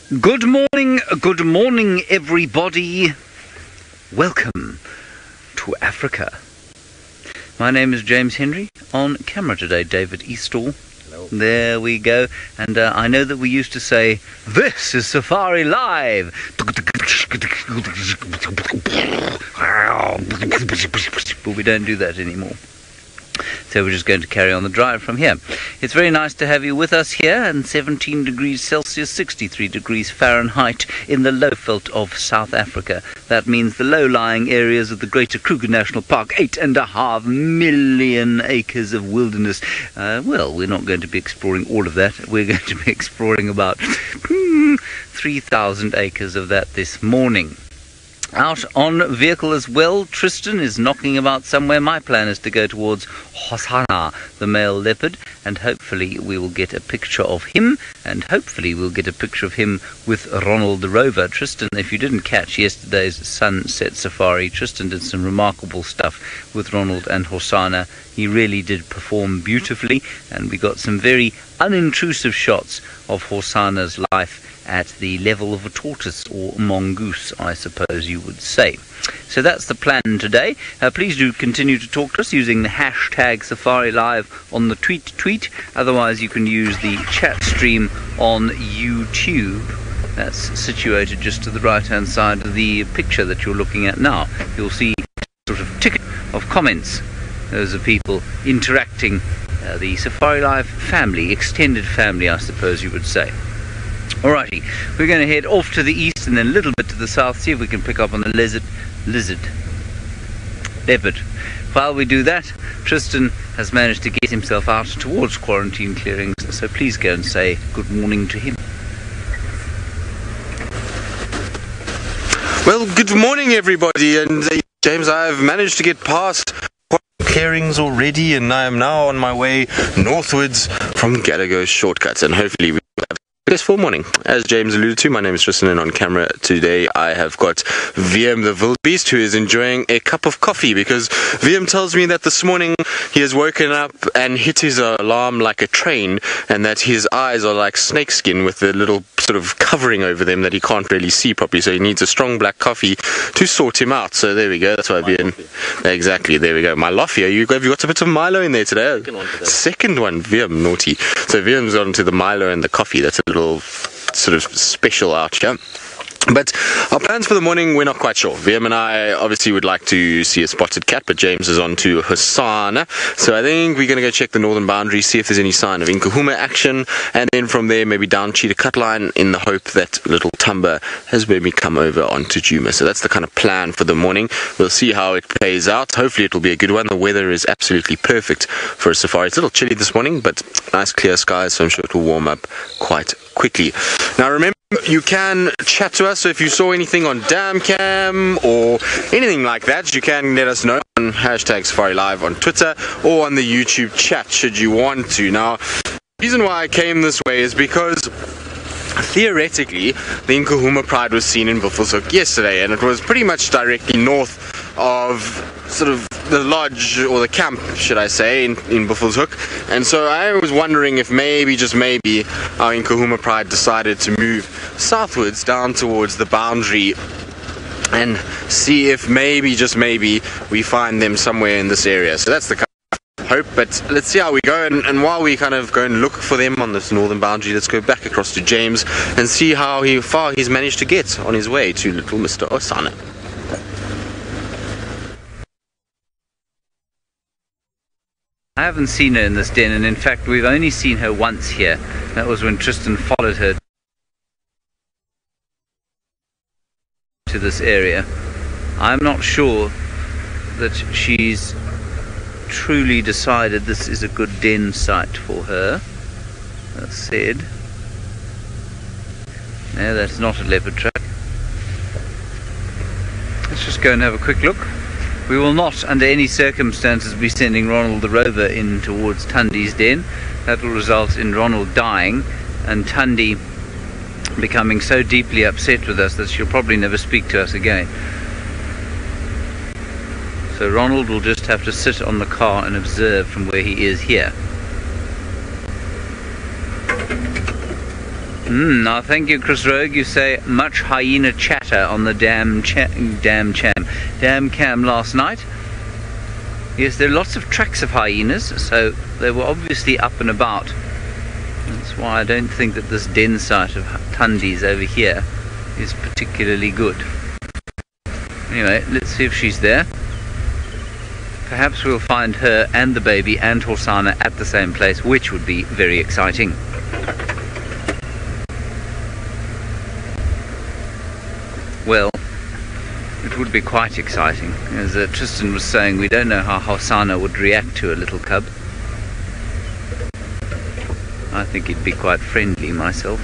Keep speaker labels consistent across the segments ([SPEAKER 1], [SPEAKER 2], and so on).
[SPEAKER 1] Good morning everybody. Welcome to Africa. My name is James Henry. On camera today, David Eastall.
[SPEAKER 2] Hello.
[SPEAKER 1] There we go. And I know that we used to say, this is Safari Live. But we don't do that anymore. So we're just going to carry on the drive from here. It's very nice to have you with us here, and 17 degrees Celsius, 63 degrees Fahrenheit in the lowveld of South Africa. That means the low-lying areas of the greater Kruger National Park, 8.5 million acres of wilderness. Well, we're not going to be exploring all of that. We're going to be exploring about 3,000 acres of that this morning. Out on vehicle as well, Tristan is knocking about somewhere. My plan is to go towards Hosana, the male leopard, and hopefully we will get a picture of him, and hopefully we'll get a picture of him with Ronald the Rover. Tristan, if you didn't catch yesterday's sunset safari, Tristan did some remarkable stuff with Ronald and Hosana. He really did perform beautifully, and we got some very unintrusive shots of Hosana's life at the level of a tortoise or mongoose, I suppose you would say. So that's the plan today. Please do continue to talk to us using the hashtag Safari Live on the tweet. Otherwise you can use the chat stream on YouTube. That's situated just to the right hand side of the picture that you're looking at now. You'll see a sort of ticket of comments. Those are people interacting. The Safari Live family, extended family I suppose you would say. Alrighty, we're going to head off to the east and then a little bit to the south, see if we can pick up on the leopard. While we do that, Tristan has managed to get himself out towards quarantine clearings, so please go and say good morning to him.
[SPEAKER 2] Well, good morning everybody, and James, I've managed to get past clearings already, and I am now on my way northwards from Gallagher's shortcuts, and hopefully we will have a successful morning. As James alluded to, my name is Tristan, and on camera today I have got VM the wildebeest, who is enjoying a cup of coffee, because VM tells me that this morning he has woken up and hit his alarm like a train, and that his eyes are like snakeskin with a little sort of covering over them that he can't really see properly, so he needs a strong black coffee to sort him out. So there we go, that's why VM, exactly, there we go. My Loffy, have you got a bit of Milo in there today? Second one, VM, naughty. So VM's gone to the Milo and the coffee. That's a little sort of special out here. But our plans for the morning, we're not quite sure. VM and I obviously would like to see a spotted cat, but James is on to Hosana. So I think we're going to go check the northern boundary, see if there's any sign of Nkahuma action, and then from there maybe down Cheetah Cut Line in the hope that little Tumba has maybe come over onto Djuma. So that's the kind of plan for the morning. We'll see how it plays out. Hopefully it'll be a good one. The weather is absolutely perfect for a safari. It's a little chilly this morning, but nice clear skies, so I'm sure it will warm up quite quickly. Now remember, you can chat to us, so if you saw anything on Damcam or anything like that, you can let us know on hashtag Safari Live on Twitter or on the YouTube chat should you want to. Now, the reason why I came this way is because theoretically the Nkahuma Pride was seen in Buffelshoek yesterday, and it was pretty much directly north of sort of the lodge, or the camp should I say, in Buffelshoek. And so I was wondering if maybe, just maybe, our Nkahuma Pride decided to move southwards down towards the boundary and see if maybe, just maybe, we find them somewhere in this area. So that's the kind of hope, but let's see how we go. And while we kind of go and look for them on this northern boundary, let's go back across to James and see how far he's managed to get on his way to little Mr. Hosana.
[SPEAKER 1] I haven't seen her in this den, and in fact we've only seen her once here. That was when Tristan followed her to this area. I'm not sure that she's truly decided this is a good den site for her. That said, no, that's not a leopard track. Let's just go and have a quick look. We will not, under any circumstances, be sending Ronald the Rover in towards Thandi's den. That will result in Ronald dying and Thandi becoming so deeply upset with us that she'll probably never speak to us again. So Ronald will just have to sit on the car and observe from where he is here. Now, thank you, Chris Rogue. You say much hyena chatter on the damn cam last night. Yes, there are lots of tracks of hyenas, so they were obviously up and about. That's why I don't think that this den site of Thandi's over here is particularly good. Anyway, let's see if she's there. Perhaps we'll find her and the baby and Hosana at the same place, which would be very exciting. Well, it would be quite exciting. As Tristan was saying, we don't know how Hosana would react to a little cub. I think he'd be quite friendly myself.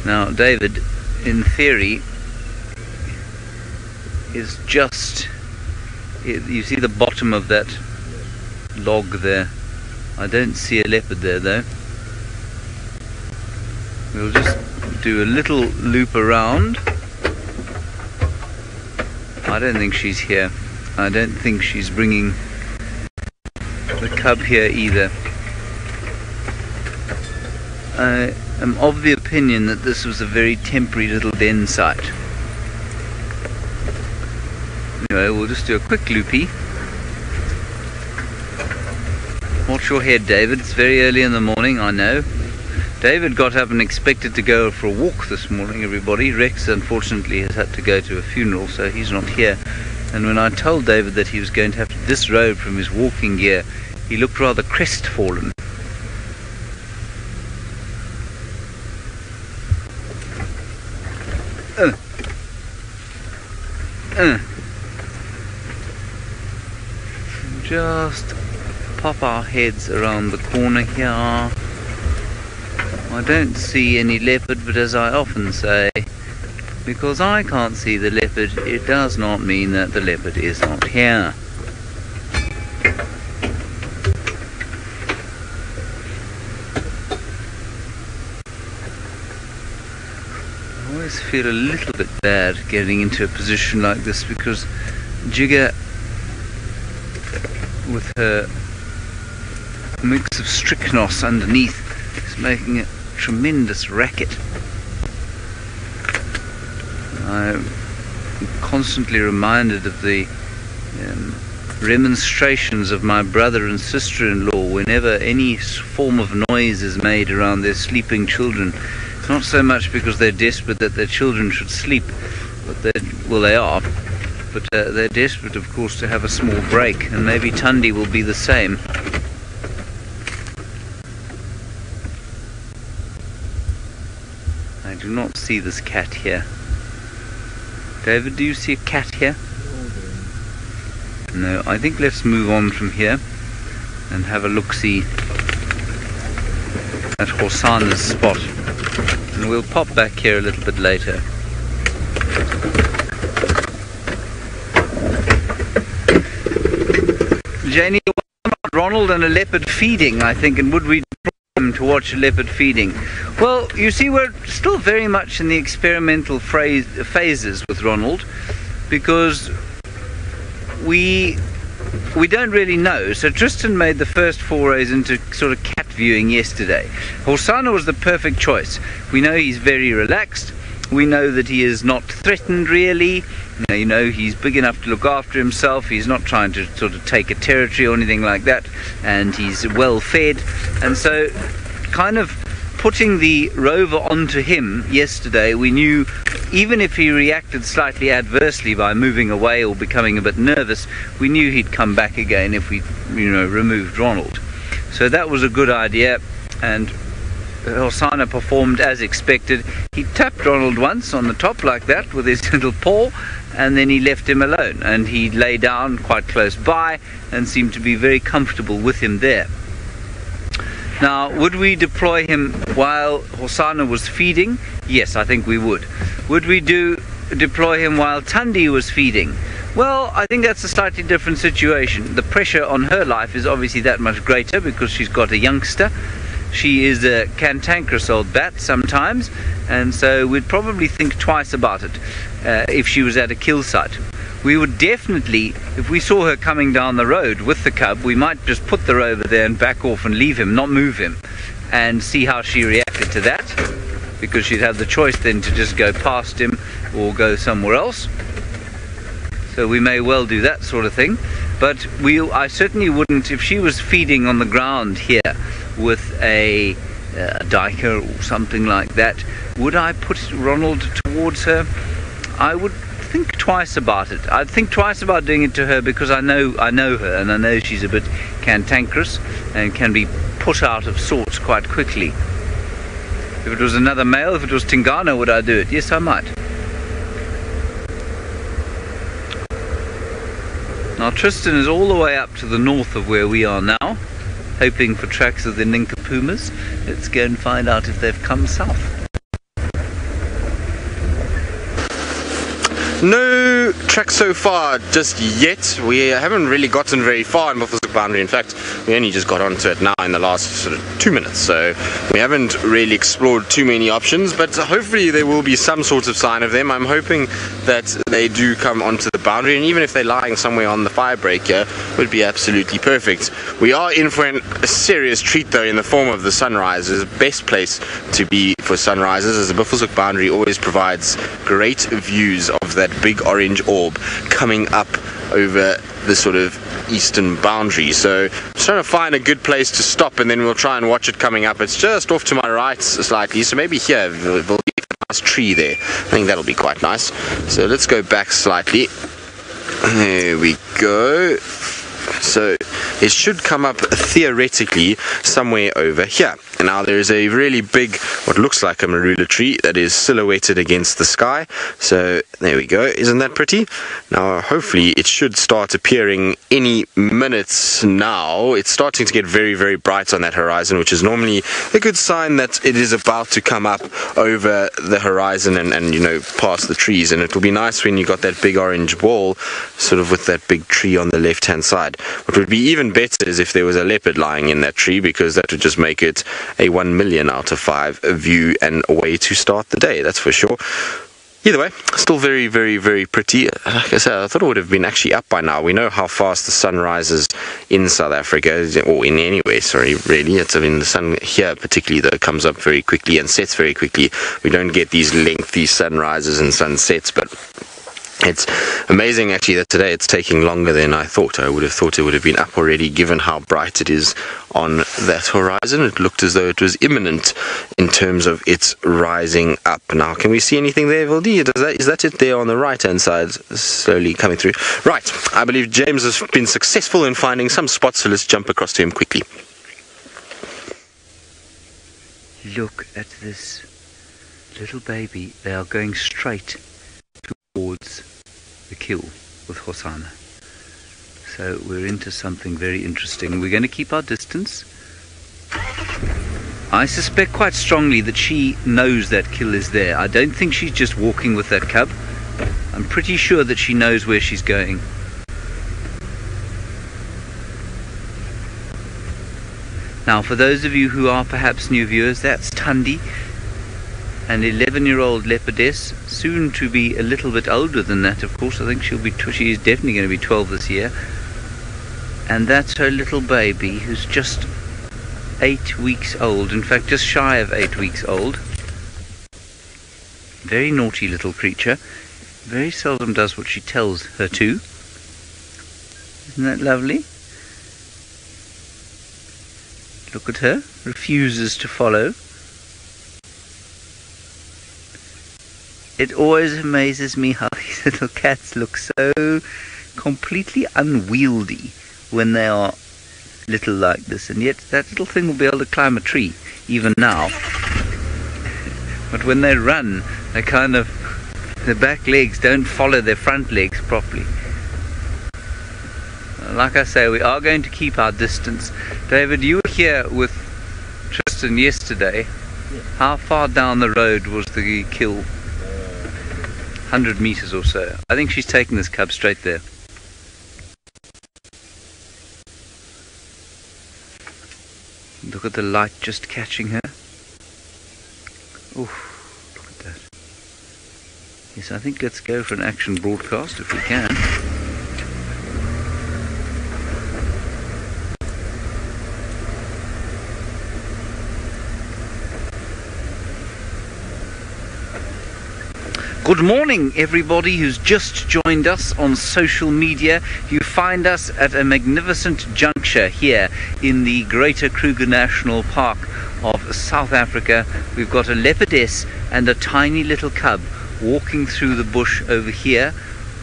[SPEAKER 1] Now, David, in theory, is just... You see the bottom of that log there. I don't see a leopard there, though. We'll just do a little loop around. I don't think she's here. I don't think she's bringing the cub here either. I am of the opinion that this was a very temporary little den site. Anyway, we'll just do a quick loopy. Watch your head, David. It's very early in the morning, I know. David got up and expected to go for a walk this morning, everybody. Rex, unfortunately, has had to go to a funeral, so he's not here. And when I told David that he was going to have to disrobe from his walking gear, he looked rather crestfallen. Just pop our heads around the corner here. I don't see any leopard, but as I often say, because I can't see the leopard, it does not mean that the leopard is not here. I always feel a little bit bad getting into a position like this, because Jigger, with her mix of strychnos underneath, is making a tremendous racket. I'm constantly reminded of the remonstrations of my brother and sister-in-law whenever any form of noise is made around their sleeping children. Not so much because they're desperate that their children should sleep, but they are, but they're desperate, of course, to have a small break, and maybe Thandi will be the same. I do not see this cat here. David, do you see a cat here? No, I think let's move on from here and have a look-see at Hosana's spot. And we'll pop back here a little bit later. Janie, Ronald and a leopard feeding, I think, and would we deploy him to watch a leopard feeding? Well, you see, we're still very much in the experimental phases with Ronald, because we don't really know. So Tristan made the first forays into sort of cat viewing yesterday. Hosana was the perfect choice. We know he's very relaxed. We know that he is not threatened really. You know, he's big enough to look after himself. He's not trying to sort of take a territory or anything like that. And he's well fed. And so kind of putting the rover onto him yesterday, we knew even if he reacted slightly adversely by moving away or becoming a bit nervous, we knew he'd come back again if we, removed Ronald. So that was a good idea, and Hosana performed as expected. He tapped Ronald once on the top like that with his little paw, and then he left him alone, and he lay down quite close by and seemed to be very comfortable with him there. Now, would we deploy him while Hosana was feeding? Yes, I think we would. Would we deploy him while Thandi was feeding? Well, I think that's a slightly different situation. The pressure on her life is obviously that much greater because she's got a youngster. She is a cantankerous old bat sometimes, and so we'd probably think twice about it if she was at a kill site. We would definitely, if we saw her coming down the road with the cub, we might just put the rover there and back off and leave him, not move him. and see how she reacted to that, because she'd have the choice then to just go past him or go somewhere else. So we may well do that sort of thing. But I certainly wouldn't, if she was feeding on the ground here with a diker or something like that, would I put Ronald towards her? I would think twice about it. I'd think twice about doing it to her, because I know her, and I know she's a bit cantankerous and can be put out of sorts quite quickly. If it was another male, if it was Tingana, would I do it? Yes, I might. Now Tristan is all the way up to the north of where we are now, hoping for tracks of the nincompoomas. Let's go and find out if they've come south.
[SPEAKER 2] No tracks so far just yet. We haven't really gotten very far in Buffalo's boundary. In fact, we only just got onto it now in the last sort of 2 minutes, so we haven't really explored too many options, but hopefully there will be some sort of sign of them. I'm hoping that they do come onto the boundary, and even if they're lying somewhere on the fire break here, would be absolutely perfect. We are in for a serious treat though, in the form of the sunrises. The best place to be for sunrises, as the Buffalo's boundary always provides great views of that big orange orb coming up over the sort of eastern boundary. So I'm just trying to find a good place to stop, and then we'll try and watch it coming up. It's just off to my right slightly, so maybe here there'll be a nice tree there. I think that'll be quite nice. So let's go back slightly. There we go. So it should come up theoretically somewhere over here. And now there is a really big, what looks like a marula tree that is silhouetted against the sky. So there we go. Isn't that pretty? Now hopefully it should start appearing any minutes now. It's starting to get very, very bright on that horizon, which is normally a good sign that it is about to come up over the horizon and you know, past the trees. And it will be nice when you got that big orange ball sort of with that big tree on the left hand side. What would be even better is if there was a leopard lying in that tree, because that would just make it a 1 million out of 5 view and a way to start the day, that's for sure. Either way, still very, very, very pretty. Like I said, I thought it would have been actually up by now. We know how fast the sun rises in South Africa, or in anywhere, sorry, really. I mean, the sun here particularly, though, comes up very quickly and sets very quickly. We don't get these lengthy sunrises and sunsets, but it's amazing actually that today it's taking longer than I thought. I would have thought it would have been up already, given how bright it is on that horizon. It looked as though it was imminent in terms of its rising up. Now, can we see anything there, Vildi? Is that it there on the right hand side, slowly coming through? Right, I believe James has been successful in finding some spots, so let's jump across to him quickly.
[SPEAKER 1] Look at this little baby. They are going straight towards the kill with Hosana. So we're into something very interesting. We're going to keep our distance. I suspect quite strongly that she knows that kill is there. I don't think she's just walking with that cub. I'm pretty sure that she knows where she's going. Now, for those of you who are perhaps new viewers, that's Thandi, an 11-year-old leopardess, soon to be a little bit older than that, of course. I think she is definitely going to be 12 this year. And that's her little baby, who's just 8 weeks old. In fact, just shy of 8 weeks old. Very naughty little creature. Very seldom does what she tells her to. Isn't that lovely? Look at her. Refuses to follow. It always amazes me how these little cats look so completely unwieldy when they are little like this, and yet that little thing will be able to climb a tree even now. But when they run, they kind of, their back legs don't follow their front legs properly. Like I say, we are going to keep our distance. David, you were here with Tristan yesterday. Yeah. How far down the road was the kill? 100 meters or so. I think she's taking this cub straight there. Look at the light just catching her. Oh, look at that. Yes, I think let's go for an action broadcast if we can. Good morning, everybody who's just joined us on social media. You find us at a magnificent juncture here in the Greater Kruger National Park of South Africa. We've got a leopardess and a tiny little cub walking through the bush over here.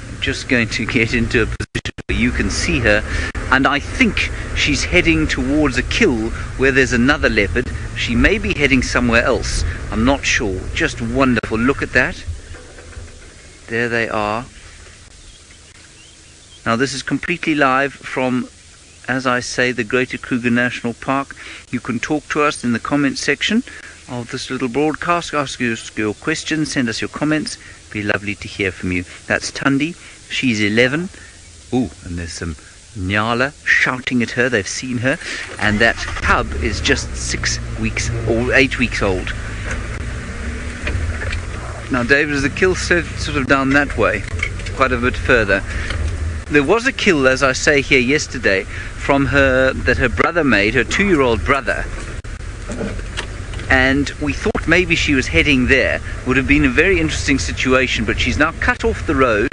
[SPEAKER 1] I'm just going to get into a position where you can see her, and I think she's heading towards a kill where there's another leopard. She may be heading somewhere else, I'm not sure. Just wonderful. Look at that. There they are. Now this is completely live from, as I say, the Greater Kruger National Park. You can talk to us in the comment section of this little broadcast. Ask us your questions, send us your comments. Be lovely to hear from you. That's Thandi. She's 11. Ooh, and there's some Nyala shouting at her. They've seen her. And that cub is just 6 weeks or 8 weeks old. Now, David, is the kill sort of down that way, quite a bit further. There was a kill, as I say, here yesterday from her that her brother made, her 2-year-old brother. And we thought maybe she was heading there. Would have been a very interesting situation, but she's now cut off the road.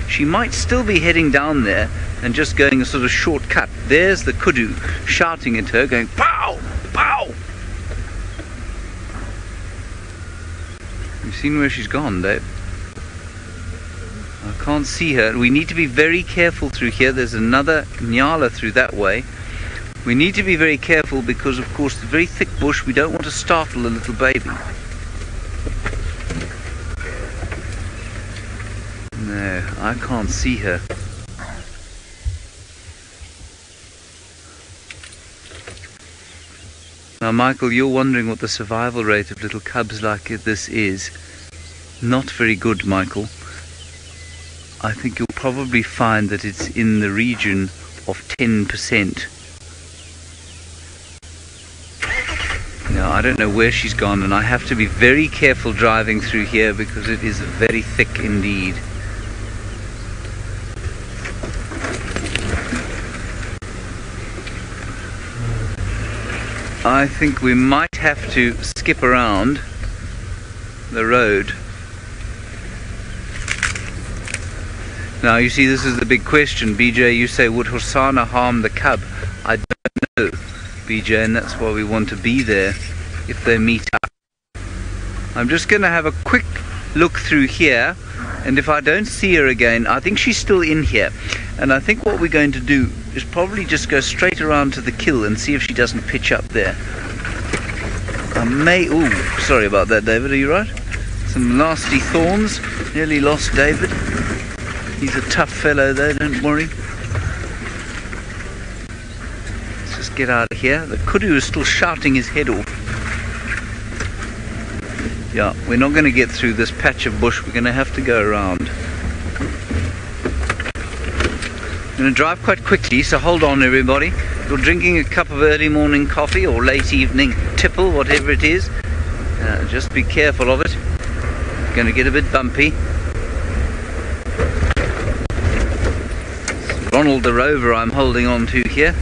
[SPEAKER 1] She might still be heading down there and just going a sort of shortcut. There's the kudu shouting at her, going, "Pow! Pow!" You've seen where she's gone, Dave? I can't see her. We need to be very careful through here. There's another Nyala through that way. We need to be very careful because, of course, the very thick bush, we don't want to startle a little baby. No, I can't see her. Now, Michael, you're wondering what the survival rate of little cubs like this is. Not very good, Michael. I think you'll probably find that it's in the region of 10%. Now, I don't know where she's gone, and I have to be very careful driving through here because it is very thick indeed. I think we might have to skip around the road. Now you see, this is the big question. BJ, you say, would Hosana harm the cub? I don't know, BJ, and that's why we want to be there if they meet up. I'm just going to have a quick look through here, and if I don't see her again, I think she's still in here. And I think what we're going to do is probably just go straight around to the kill and see if she doesn't pitch up there. I may... Ooh, sorry about that, David, are you right? Some nasty thorns. Nearly lost David. He's a tough fellow though, don't worry. Let's just get out of here. The kudu is still shouting his head off. Yeah, we're not going to get through this patch of bush. We're going to have to go around. I'm going to drive quite quickly, so hold on everybody. You're drinking a cup of early morning coffee or late evening tipple, whatever it is. Just be careful of it. It's going to get a bit bumpy. It's Ronald the Rover I'm holding on to here.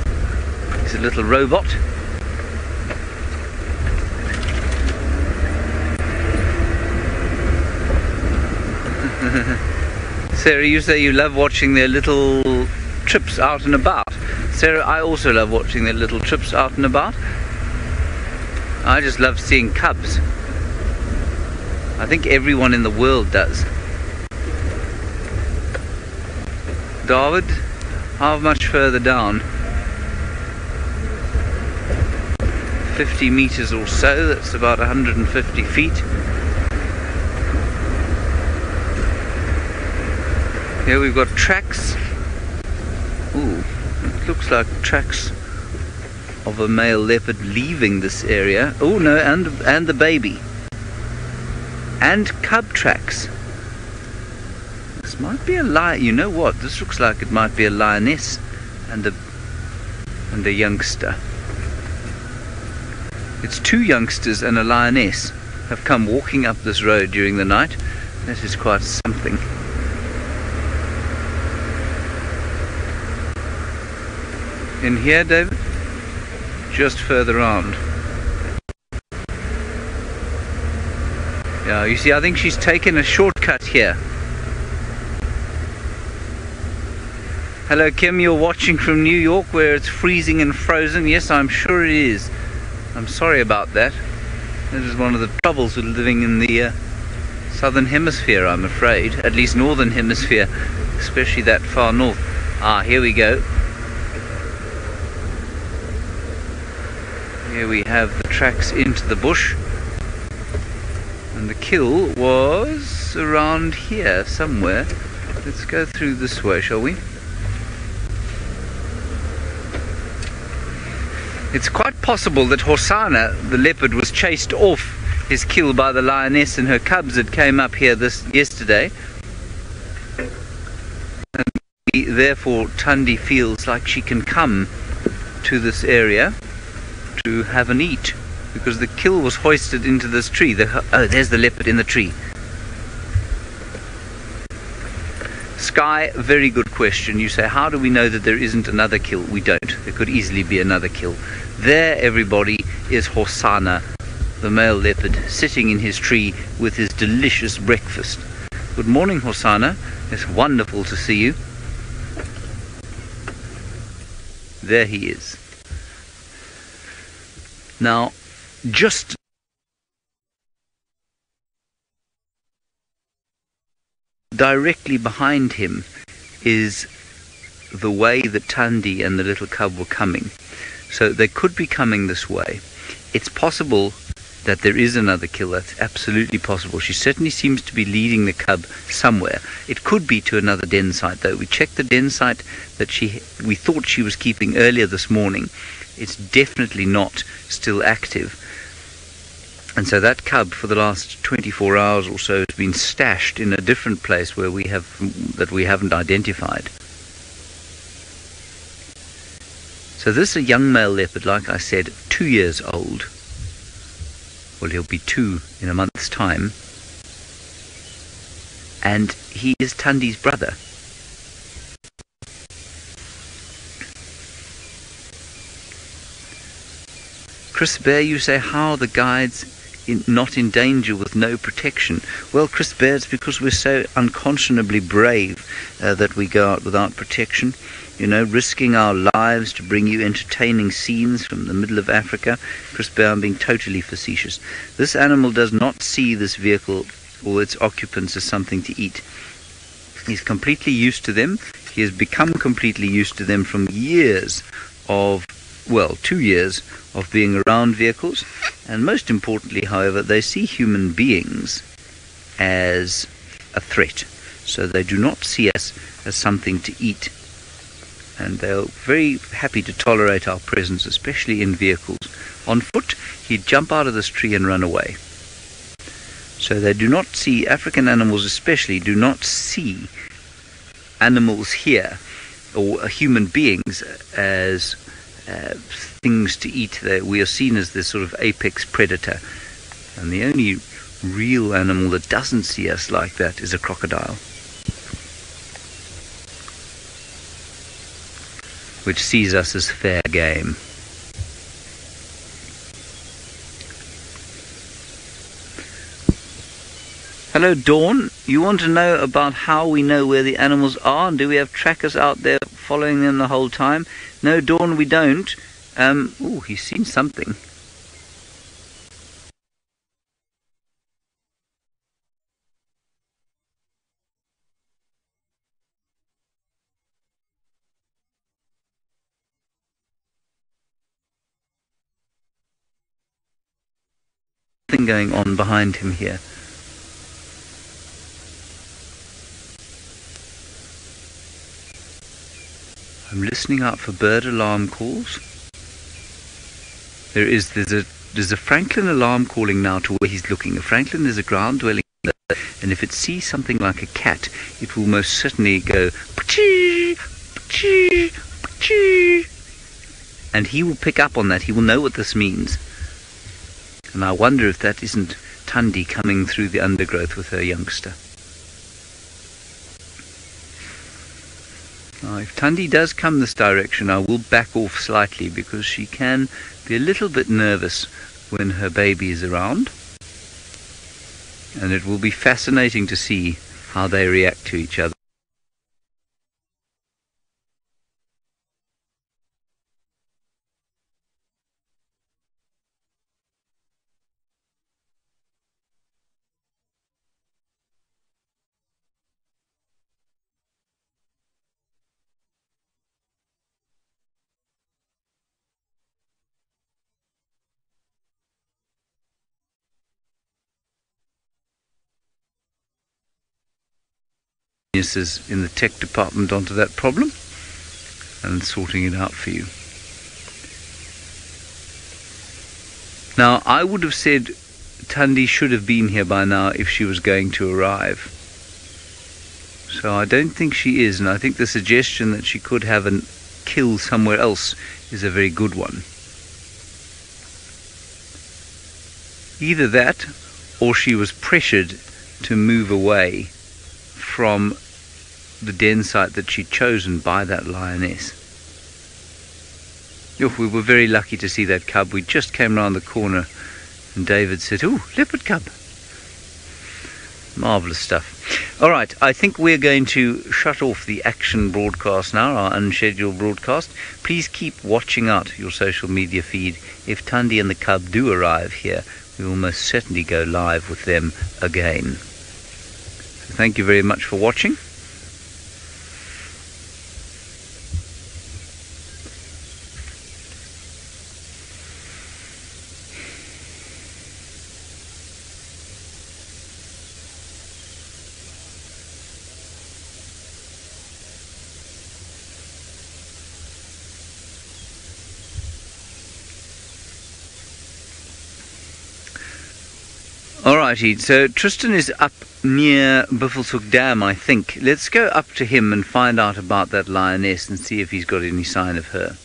[SPEAKER 1] He's a little robot. Sarah, you say you love watching their little trips out and about. Sarah, I also love watching their little trips out and about. I just love seeing cubs. I think everyone in the world does. David, how much further down? 50 meters or so, that's about 150 feet. Here we've got tracks. Ooh, it looks like tracks of a male leopard leaving this area. Oh no, and the baby. And cub tracks. This might be a lion. You know what? This looks like it might be a lioness and a youngster. It's 2 youngsters and a lioness have come walking up this road during the night. That is quite something. In here, David? Just further round. Yeah, you see, I think she's taken a shortcut here. Hello Kim, you're watching from New York where it's freezing and frozen. Yes, I'm sure it is. I'm sorry about that. That is one of the troubles with living in the southern hemisphere, I'm afraid. At least northern hemisphere, especially that far north. Ah, here we go. Here we have the tracks into the bush. And the kill was around here somewhere. Let's go through this way, shall we? It's quite possible that Hosana, the leopard, was chased off his kill by the lioness and her cubs that came up here yesterday. And therefore Thandi feels like she can come to this area to have an eat, because the kill was hoisted into this tree. Oh, there's the leopard in the tree. Sky, very good question. You say, how do we know that there isn't another kill? We don't. There could easily be another kill. There, everybody, is Hosana, the male leopard, sitting in his tree with his delicious breakfast. Good morning, Hosana. It's wonderful to see you. There he is. Now, just directly behind him is the way that Thandi and the little cub were coming. So they could be coming this way. It's possible that there is another kill. That's absolutely possible. She certainly seems to be leading the cub somewhere. It could be to another den site, though. We checked the den site that we thought she was keeping earlier this morning. It's definitely not still active. And so that cub for the last 24 hours or so has been stashed in a different place where we haven't identified. So this is a young male leopard, like I said, 2 years old. Well, he'll be 2 in a month's time. And he is Thandi's brother. Chris Bear, you say, how are the guides not in danger with no protection? Well, Chris Bear, it's because we're so unconscionably brave that we go out without protection. You know, risking our lives to bring you entertaining scenes from the middle of Africa. Chris Bear, I'm being totally facetious. This animal does not see this vehicle or its occupants as something to eat. He's completely used to them. He has become completely used to them from years of, well, 2 years of being around vehicles. And most importantly, however, they see human beings as a threat. So they do not see us as something to eat. And they're very happy to tolerate our presence, especially in vehicles. On foot, he'd jump out of this tree and run away. So they do not see, African animals especially, do not see animals here, or human beings, as things to eat. We are seen as this sort of apex predator. And the only real animal that doesn't see us like that is a crocodile, which sees us as fair game. Hello Dawn, you want to know about how we know where the animals are, and do we have trackers out there following them the whole time? No Dawn, we don't. Oh, he's seen something. Something going on behind him here. I'm listening out for bird alarm calls. There's a Franklin alarm calling now to where he's looking. A Franklin is a ground dwelling bird, and if it sees something like a cat, it will most certainly go pa-chee, pa-chee, pa-chee. And he will pick up on that. He will know what this means. And I wonder if that isn't Thandi coming through the undergrowth with her youngster. Now, if Thandi does come this direction, I will back off slightly, because she can be a little bit nervous when her baby is around. and it will be fascinating to see how they react to each other. Is in the tech department onto that problem and sorting it out for you. Now, I would have said Thandi should have been here by now if she was going to arrive. So I don't think she is, and I think the suggestion that she could have a kill somewhere else is a very good one. Either that, or she was pressured to move away from the den site that she'd chosen by that lioness. We were very lucky to see that cub. We just came round the corner and David said, "Ooh, leopard cub." Marvellous stuff. Alright, I think we're going to shut off the action broadcast now, our unscheduled broadcast. Please keep watching out your social media feed. If Thandi and the cub do arrive here, we will most certainly go live with them again. So thank you very much for watching. Alrighty, so Tristan is up near Buffelshoek Dam, I think. Let's go up to him and find out about that lioness and see if he's got any sign of her.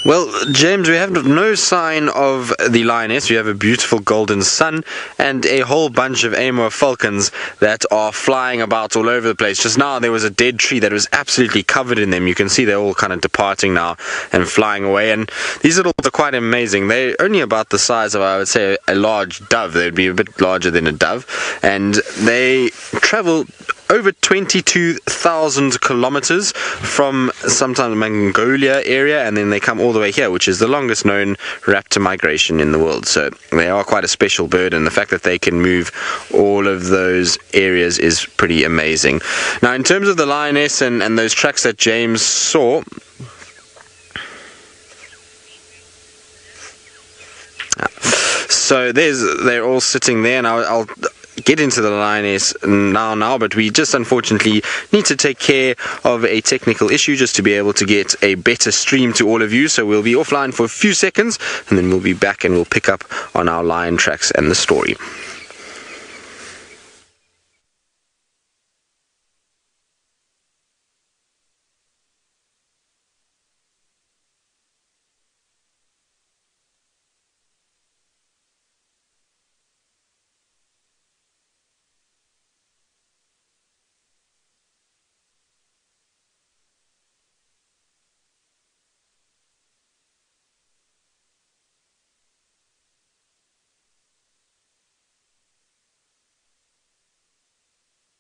[SPEAKER 2] Well, James, we have no sign of the lioness. We have a beautiful golden sun and a whole bunch of Amur falcons that are flying about all over the place. Just now there was a dead tree that was absolutely covered in them. You can see they're all kind of departing now and flying away. And these little are quite amazing. They're only about the size of, I would say, a large dove. They'd be a bit larger than a dove. And they travel over 22,000 kilometers from sometimes Mongolia area, and then they come all the way here, which is the longest known raptor migration in the world. So they are quite a special bird, and the fact that they can move all of those areas is pretty amazing. Now, in terms of the lioness and those tracks that James saw, so they're all sitting there, and I'll get into the lioness now, but we just unfortunately need to take care of a technical issue just to be able to get a better stream to all of you. So we'll be offline for a few seconds, and then we'll be back and we'll pick up on our lion tracks and the story.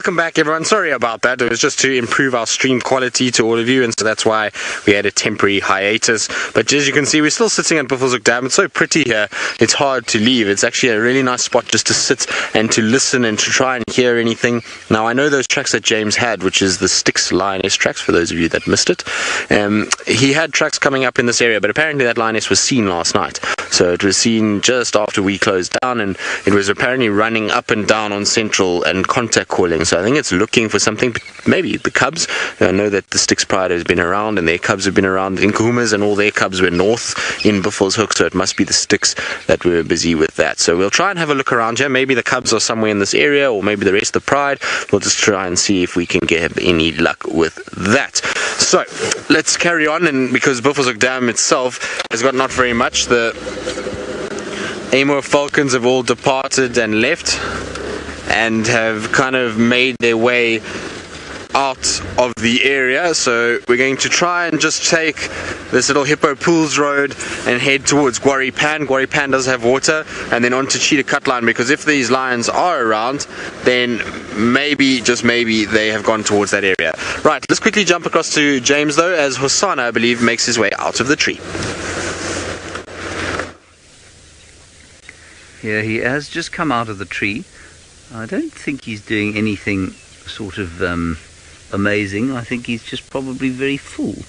[SPEAKER 2] Welcome back, everyone. Sorry about that. It was just to improve our stream quality to all of you, and so that's why we had a temporary hiatus. But as you can see, we're still sitting at Buffelshoek Dam. It's so pretty here, it's hard to leave. It's actually a really nice spot just to sit and to listen and to try and hear anything. Now, I know those tracks that James had, which is the Styx lioness tracks, for those of you that missed it. He had tracks coming up in this area, but apparently that lioness was seen last night. So it was seen just after we closed down, and it was apparently running up and down on Central and contact calling. So I think it's looking for something, maybe the cubs. I know that the Styx Pride has been around, and their cubs have been around in Kuhumas, and all their cubs were north in Buffelshoek, so it must be the Styx that were busy with that. So we'll try and have a look around here. Maybe the cubs are somewhere in this area, or maybe the rest of the Pride. We'll just try and see if we can get any luck with that. So let's carry on, and because Buffelshoek Dam itself has got not very much, the Amur falcons have all departed and left, and have kind of made their way out of the area, so we're going to try and just take this little Hippo Pools road and head towards Gwari Pan. Gwari Pan does have water, and then onto Cheetah Cut Line, because if these lions are around, then maybe, just maybe, they have gone towards that area. Right, let's quickly jump across to James though, as Hosana, I believe, makes his way out of the tree.
[SPEAKER 1] Here he has just come out of the tree. I don't think he's doing anything sort of amazing. I think he's just probably very full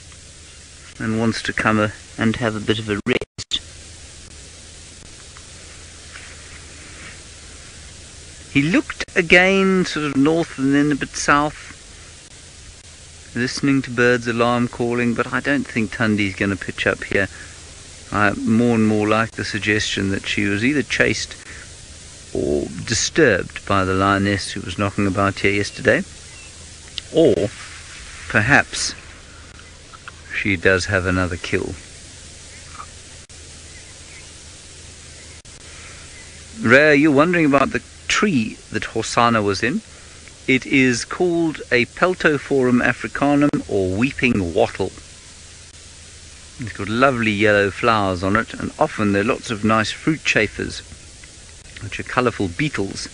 [SPEAKER 1] and wants to come and have a bit of a rest. He looked again sort of north and then a bit south, listening to birds' alarm calling, but I don't think Thandi's going to pitch up here. I more and more like the suggestion that she was either chased or disturbed by the lioness who was knocking about here yesterday, or perhaps she does have another kill. Ray, you're wondering about the tree that Hosana was in. It is called a Peltophorum africanum, or weeping wattle. It's got lovely yellow flowers on it, and often there are lots of nice fruit chafers, which are colourful beetles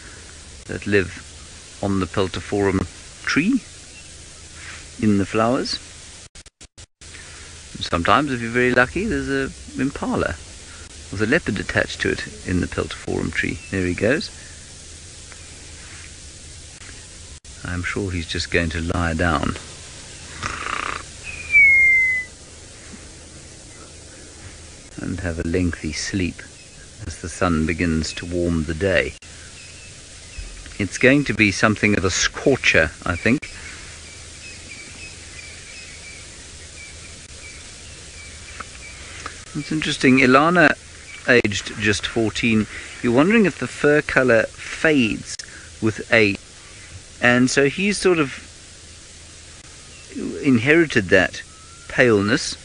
[SPEAKER 1] that live on the Peltophorum tree in the flowers. And sometimes, if you're very lucky, there's a impala. There's a leopard attached to it in the Peltophorum tree. There he goes. I'm sure he's just going to lie down. And have a lengthy sleep as the sun begins to warm the day. It's going to be something of a scorcher, I think. It's interesting, Ilana, aged just 14, you're wondering if the fur colour fades with age, and so he's sort of inherited that paleness,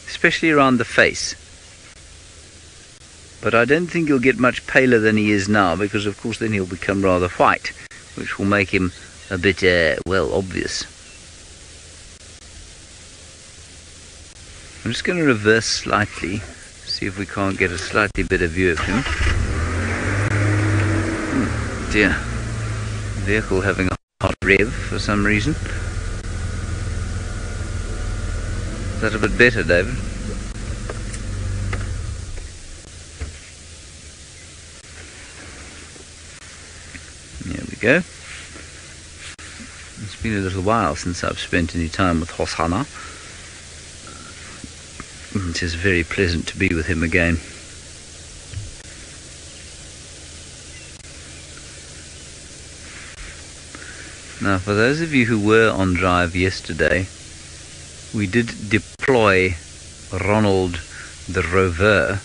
[SPEAKER 1] especially around the face. But I don't think he'll get much paler than he is now, because of course then he'll become rather white, which will make him a bit, well, obvious. I'm just going to reverse slightly, see if we can't get a slightly better view of him. Oh dear, vehicle having a hot rev for some reason. Is that a bit better, David? There we go. It's been a little while since I've spent any time with Hosana. It is very pleasant to be with him again. Now, for those of you who were on drive yesterday, we did deploy Ronald the Rover,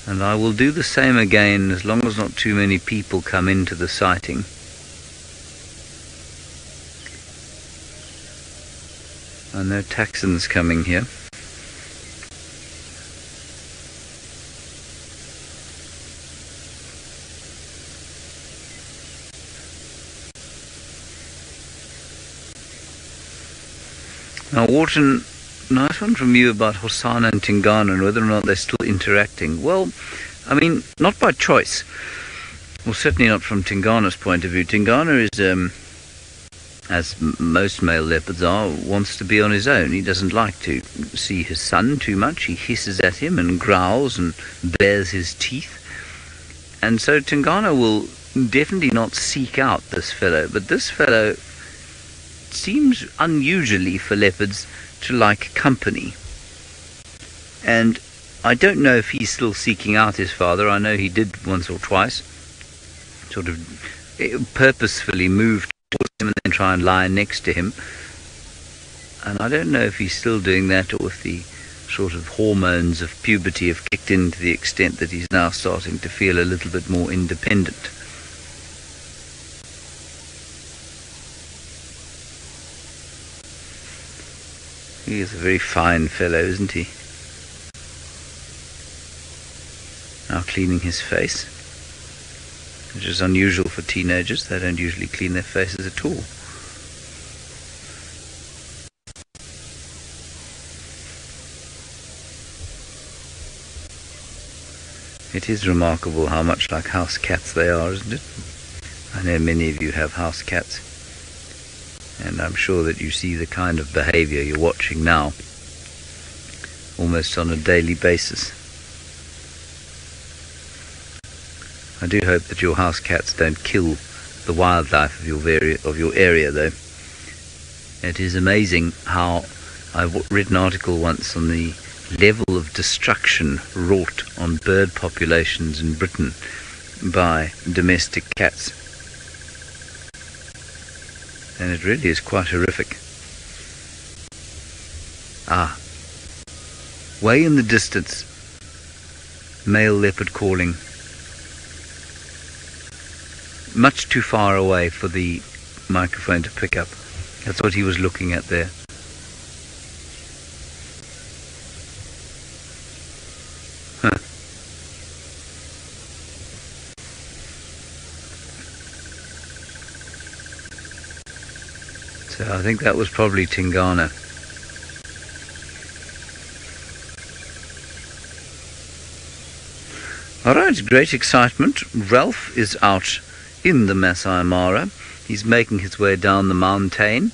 [SPEAKER 1] and I will do the same again as long as not too many people come into the sighting. I know Taxon's coming here. Now, Wharton, nice one from you about Hosana and Tingana and whether or not they're still interacting. Well, I mean, not by choice. Well, certainly not from Tingana's point of view. Tingana is, as most male leopards are, wants to be on his own. He doesn't like to see his son too much. He hisses at him and growls and bares his teeth. And so Tingana will definitely not seek out this fellow. But this fellow seems unusually for leopards to like company, and I don't know if he's still seeking out his father. I know he did once or twice, sort of purposefully move towards him and then try and lie next to him, and I don't know if he's still doing that or if the sort of hormones of puberty have kicked in to the extent that he's now starting to feel a little bit more independent. He is a very fine fellow, isn't he? Now cleaning his face, which is unusual for teenagers. They don't usually clean their faces at all. It is remarkable how much like house cats they are, isn't it? I know many of you have house cats, and I'm sure that you see the kind of behaviour you're watching now almost on a daily basis. I do hope that your house cats don't kill the wildlife of your area, though. It is amazing how I've read an article once on the level of destruction wrought on bird populations in Britain by domestic cats. And it really is quite horrific. Way in the distance, male leopard calling. Much too far away for the microphone to pick up. That's what he was looking at there. So I think that was probably Tingana. Alright, great excitement. Ralph is out in the Masai Mara. He's making his way down the mountain,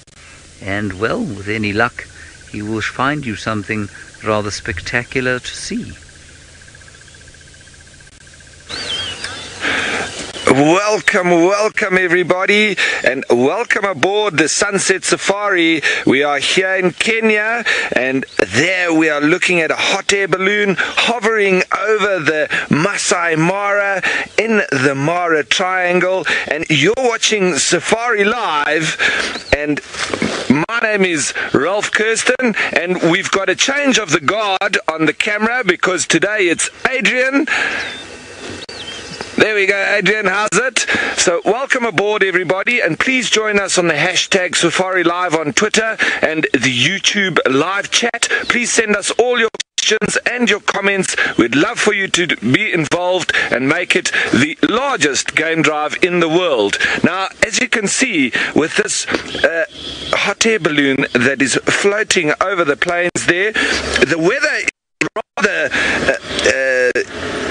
[SPEAKER 1] and well, with any luck, he will find you something rather spectacular to see.
[SPEAKER 3] Welcome everybody, and welcome aboard the Sunset Safari. We are here in Kenya, and there we are looking at a hot air balloon hovering over the Masai Mara in the Mara Triangle, and you're watching Safari Live, and my name is Ralph Kirsten, and we've got a change of the guard on the camera because today it's Adrian. There we go, Adrian, how's it? So welcome aboard everybody, and please join us on the hashtag Safari Live on Twitter and the YouTube live chat. Please send us all your questions and your comments. We'd love for you to be involved and make it the largest game drive in the world. Now, as you can see, with this hot air balloon that is floating over the plains there, the weather is rather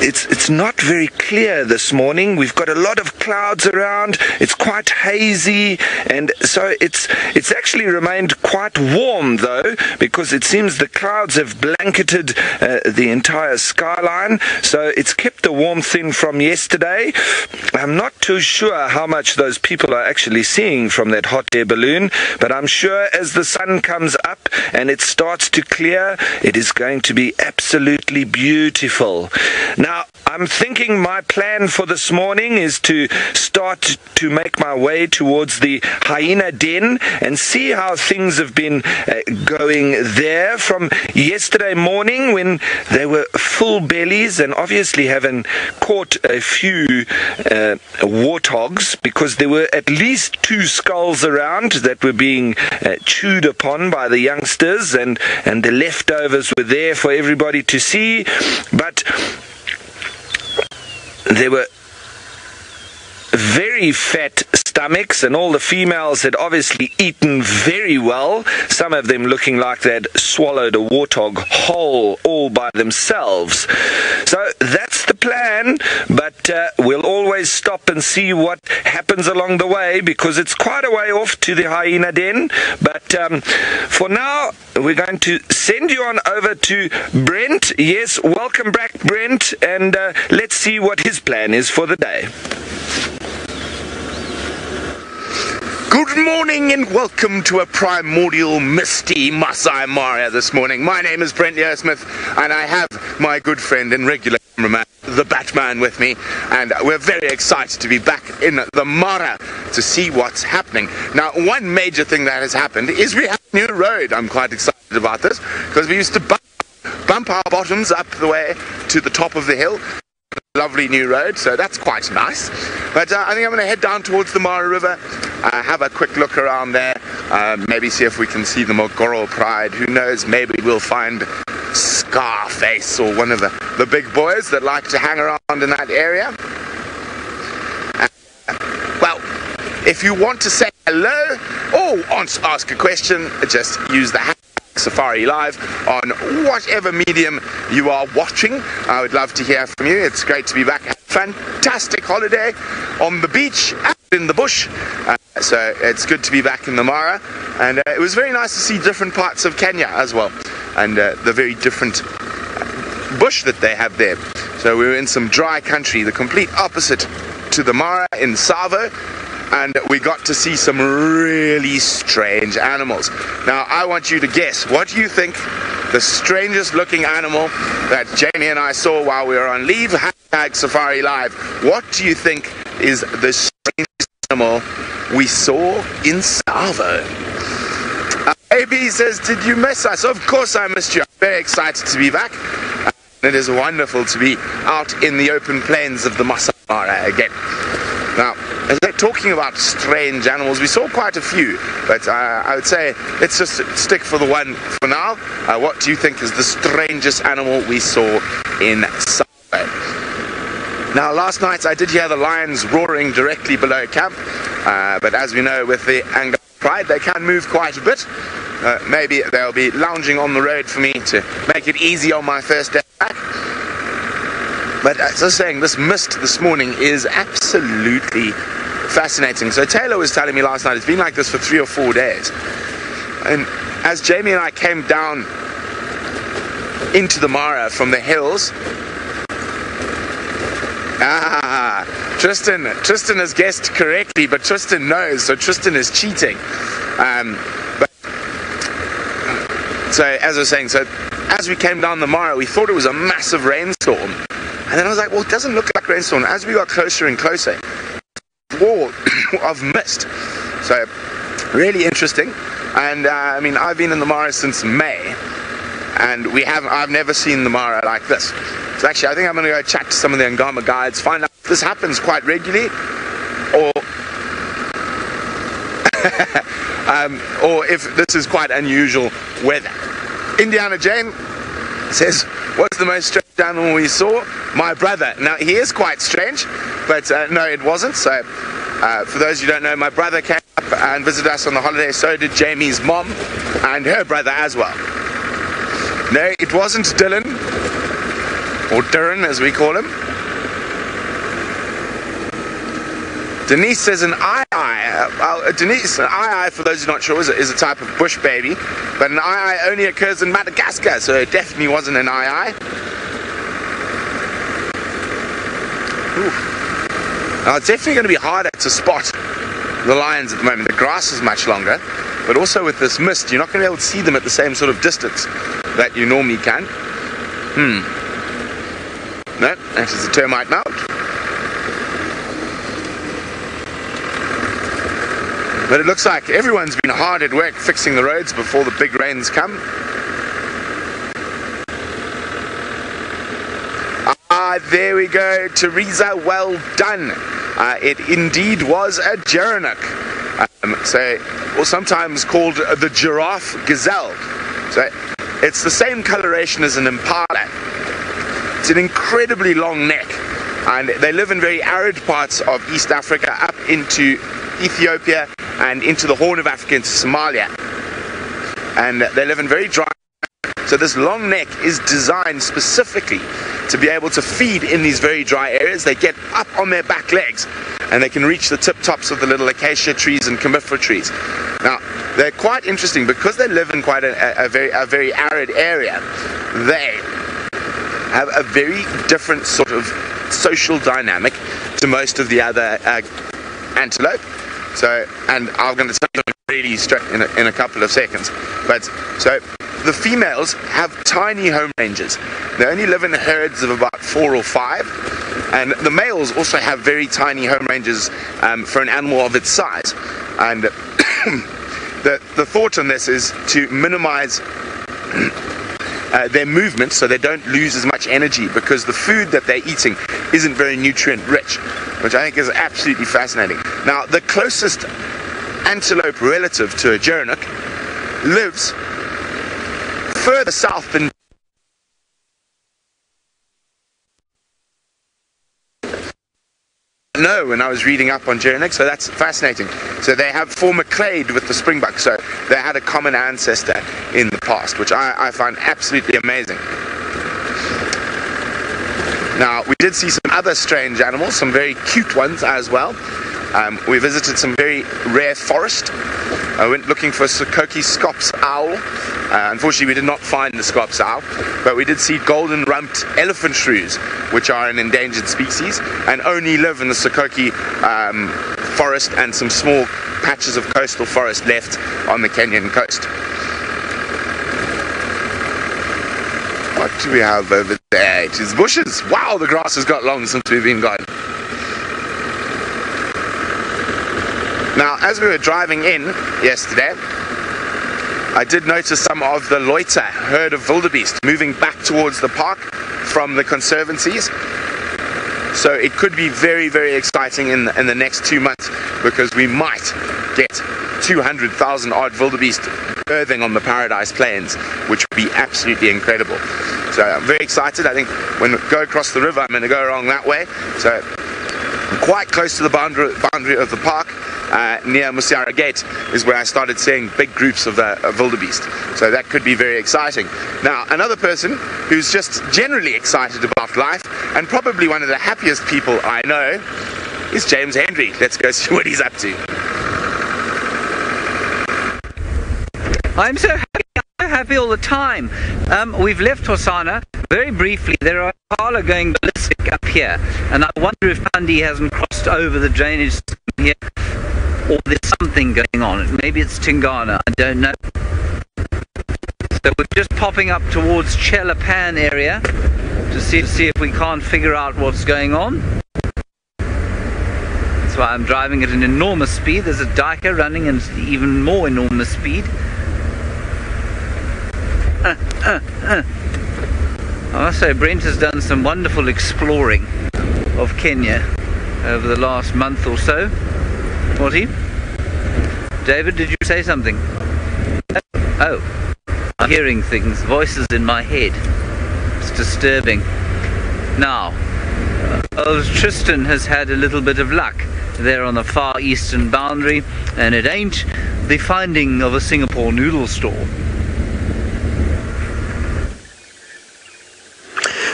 [SPEAKER 3] it's not very clear this morning. We've got a lot of clouds around. It's quite hazy, and so it's actually remained quite warm though, because it seems the clouds have blanketed the entire skyline, so it's kept the warmth in from yesterday. I'm not too sure how much those people are actually seeing from that hot air balloon, but I'm sure as the sun comes up and it starts to clear, it is going to be absolutely beautiful. Now, I'm thinking my plan for this morning is to start to make my way towards the hyena den and see how things have been going there from yesterday morning, when they were full bellies and obviously having caught a few warthogs, because there were at least 2 skulls around that were being chewed upon by the youngsters, and the leftovers were there for everybody to see. But there were very fat stomachs, and all the females had obviously eaten very well, some of them looking like they'd swallowed a warthog whole all by themselves. So that's the plan, but we'll always stop and see what happens along the way, because it's quite a way off to the hyena den. But for now, we're going to send you on over to Brent. Yes, welcome back, Brent, and let's see what his plan is for the day.
[SPEAKER 4] Good morning and welcome to a primordial misty Masai Mara this morning. My name is Brent Smith, and I have my good friend and regular cameraman, the Batman, with me, and we're very excited to be back in the Mara to see what's happening. Now, one major thing that has happened is we have a new road. I'm quite excited about this, because we used to bump our bottoms up the way to the top of the hill. Lovely new road, so that's quite nice. But I think I'm going to head down towards the Mara River, have a quick look around there, maybe see if we can see the Styx Pride. Who knows, maybe we'll find Scarface or one of the big boys that like to hang around in that area. Well, if you want to say hello or ask a question, just use the Safari Live on whatever medium you are watching. I would love to hear from you. It's great to be back. Fantastic holiday on the beach and in the bush. So it's good to be back in the Mara. And it was very nice to see different parts of Kenya as well. And the very different bush that they have there. So we were in some dry country, the complete opposite to the Mara in Tsavo. And we got to see some really strange animals. Now, I want you to guess, what do you think the strangest looking animal that Jamie and I saw while we were on leave, #Safari Live, what do you think is the strangest animal we saw in Tsavo? AB says, did you miss us? Of course I missed you. I'm very excited to be back. It is wonderful to be out in the open plains of the Masai Mara again. Now, as they're talking about strange animals, we saw quite a few, but I would say let's just stick for the one for now. What do you think is the strangest animal we saw in Sabi? Now, last night I did hear the lions roaring directly below camp, but as we know, with the Angama Pride, they can move quite a bit. Maybe they'll be lounging on the road for me to make it easy on my first day back. But as I was saying, this mist this morning is absolutely fascinating. So Taylor was telling me last night, it's been like this for 3 or 4 days. And as Jamie and I came down into the Mara from the hills, Tristan has guessed correctly, but Tristan knows, so Tristan is cheating. So as I was saying, so as we came down the Mara, we thought it was a massive rainstorm. And then I was like, well, it doesn't look like rainstorm. As we got closer and closer, wall of mist. So really interesting. And I mean, I've been in the Mara since May, and I've never seen the Mara like this. So actually, I think I'm going to go chat to some of the Angama guides, find out if this happens quite regularly, or if this is quite unusual weather. Indiana Jane says, what's the most strange animal we saw? My brother. Now, he is quite strange, but no, it wasn't. So, for those who don't know, my brother came up and visited us on the holiday. So did Jamie's mom and her brother as well. No, it wasn't Dylan, or Duran as we call him. Denise says an Denise, an eye, for those who are not sure, is a type of bush baby, but an eye only occurs in Madagascar, so it definitely wasn't an eye. Now, it's definitely going to be harder to spot the lions at the moment. The grass is much longer, but also with this mist, you're not going to be able to see them at the same sort of distance that you normally can. No, that is a termite mound. But it looks like everyone's been hard at work fixing the roads before the big rains come. There we go, Teresa, well done. It indeed was a gerenuk, or sometimes called the giraffe gazelle. So it's the same coloration as an impala. It's an incredibly long neck, and they live in very arid parts of East Africa, up into Ethiopia and into the Horn of Africa, into Somalia. And they live in very dry. So this long neck is designed specifically to be able to feed in these very dry areas. They get up on their back legs and they can reach the tip tops of the little acacia trees and conifer trees. Now, they're quite interesting because they live in quite a very arid area. They have a very different sort of social dynamic to most of the other antelope. So, and I'm going to tell you really straight in a couple of seconds. But so the females have tiny home ranges. They only live in herds of about 4 or 5, and the males also have very tiny home ranges for an animal of its size. And the thought on this is to minimize their movement so they don't lose as much energy, because the food that they're eating isn't very nutrient rich, which I think is absolutely fascinating. Now, the closest antelope relative to a gerenuk lives further south than know when I was reading up on Gerenic, so that's fascinating. So they have former clade with the springbuck, so they had a common ancestor in the past, which I find absolutely amazing. Now, we did see some other strange animals, some very cute ones as well. We visited some very rare forest. I went looking for Sokoke Scops owl. Unfortunately, we did not find the Scops owl, but we did see golden-rumped elephant shrews, which are an endangered species and only live in the Sokoke forest and some small patches of coastal forest left on the Kenyan coast. What do we have over there? It is bushes. Wow, the grass has got long since we've been gone. Now, as we were driving in yesterday, I did notice some of the loiter herd of wildebeest moving back towards the park from the conservancies. So it could be very, very exciting in the next 2 months, because we might get 200,000 odd wildebeest birthing on the Paradise Plains, which would be absolutely incredible. So I'm very excited. I think when we go across the river, I'm going to go along that way. So I'm quite close to the boundary of the park. Near Musiara Gate is where I started seeing big groups of wildebeest. So that could be very exciting. Now, another person who's just generally excited about life, and probably one of the happiest people I know, is James Henry. Let's go see what he's up to.
[SPEAKER 1] I'm so happy all the time. We've left Hosana. Very briefly, there are Impala going ballistic up here, and I wonder if Thandi hasn't crossed over the drainage system here, or there's something going on. Maybe it's Tingana, I don't know. So we're just popping up towards Chelapan area to see if we can't figure out what's going on. That's why I'm driving at an enormous speed. There's a diker running at even more enormous speed. I must say, Brent has done some wonderful exploring of Kenya over the last month or so. What? David, did you say something? Oh, I'm hearing things, voices in my head. It's disturbing. Now, old Tristan has had a little bit of luck there on the far eastern boundary, and it ain't the finding of a Singapore noodle store.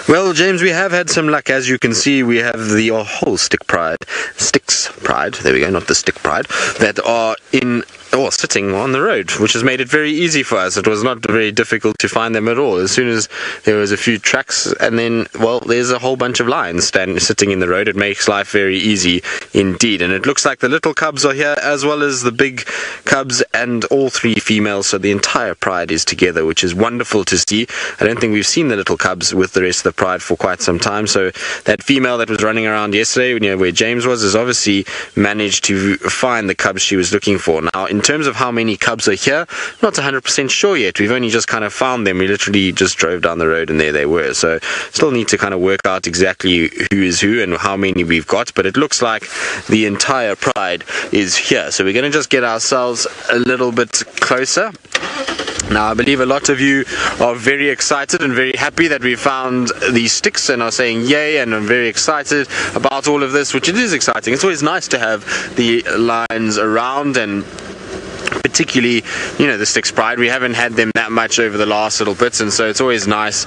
[SPEAKER 2] Well, James, we have had some luck. As you can see, we have the whole Styx Pride, there we go, not the Styx Pride, that are sitting on the road, which has made it very easy for us. It was not very difficult to find them at all. As soon as there was a few tracks, and then, well, there's a whole bunch of lions sitting in the road. It makes life very easy indeed. And it looks like the little cubs are here, as well as the big cubs, and all three females. So the entire pride is together, which is wonderful to see. I don't think we've seen the little cubs with the rest of the pride for quite some time. So that female that was running around yesterday, where James was, has obviously managed to find the cubs she was looking for. Now, in terms of how many cubs are here, not 100% sure yet. We've only just kind of found them. We literally just drove down the road and there they were. So still need to kind of work out exactly who is who and how many we've got. But it looks like the entire pride is here. So we're going to just get ourselves a little bit closer. Now, I believe a lot of you are very excited and very happy that we found these sticks and are saying yay, and I'm very excited about all of this, which it is exciting. It's always nice to have the lions around, and particularly, the Styx Pride. We haven't had them that much over the last little bits, and so it's always nice.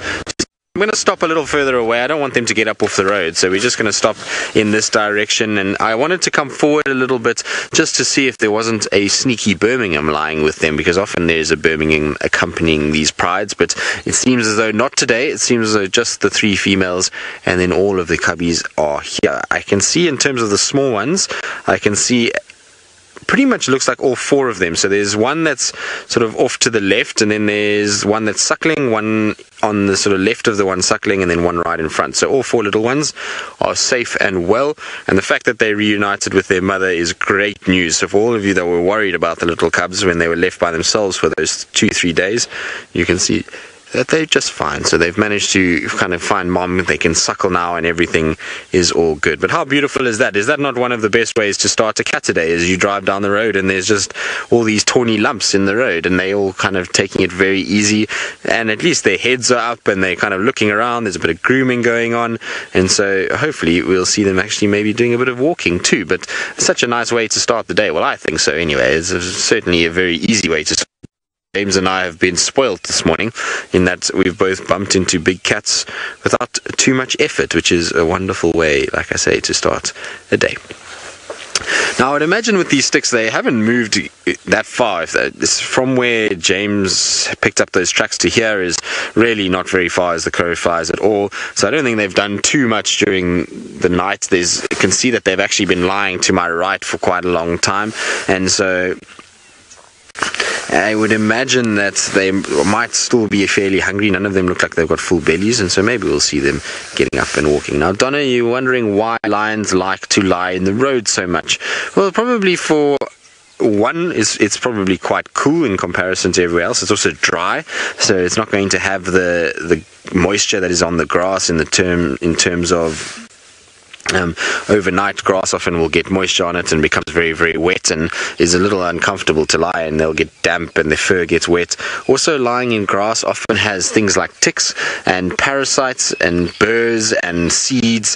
[SPEAKER 2] I'm going to stop a little further away. I don't want them to get up off the road, so we're just going to stop in this direction. And I wanted to come forward a little bit just to see if there wasn't a sneaky Birmingham lying with them, because often there's a Birmingham accompanying these prides, but it seems as though not today. It seems as though just the three females and then all of the cubbies are here. I can see, in terms of the small ones, I can see pretty much looks like all four of them. So there's one that's sort of off to the left, and then there's one that's suckling, one on the sort of left of the one suckling, and then one right in front. So all four little ones are safe and well, and the fact that they reunited with their mother is great news. So for all of you that were worried about the little cubs when they were left by themselves for those 2-3 days, you can see that they're just fine. So they've managed to kind of find mom. They can suckle now, and everything is all good. But how beautiful is that? Is that not one of the best ways to start a cat a day? As you drive down the road and there's just all these tawny lumps in the road, and they all kind of taking it very easy, and at least their heads are up and they're kind of looking around. There's a bit of grooming going on, and so hopefully we'll see them actually maybe doing a bit of walking too. But such a nice way to start the day. Well, I think so anyway. It's certainly a very easy way to start. James and I have been spoilt this morning in that we've both bumped into big cats without too much effort, which is a wonderful way, like I say, to start a day. Now, I would imagine with these sticks, they haven't moved that far. From where James picked up those tracks to here is really not very far as the crow flies at all. So I don't think they've done too much during the night. You can see that they've actually been lying to my right for quite a long time. And so I would imagine that they might still be fairly hungry. None of them look like they've got full bellies, and so maybe we'll see them getting up and walking. Now, Donna, you're wondering why lions like to lie in the road so much. Well, probably for one, it's probably quite cool in comparison to everywhere else. It's also dry, so it's not going to have the moisture that is on the grass in terms of overnight. Grass often will get moisture on it and becomes very, very wet and is a little uncomfortable to lie in. They'll get damp and their fur gets wet. Also, lying in grass often has things like ticks and parasites and burrs and seeds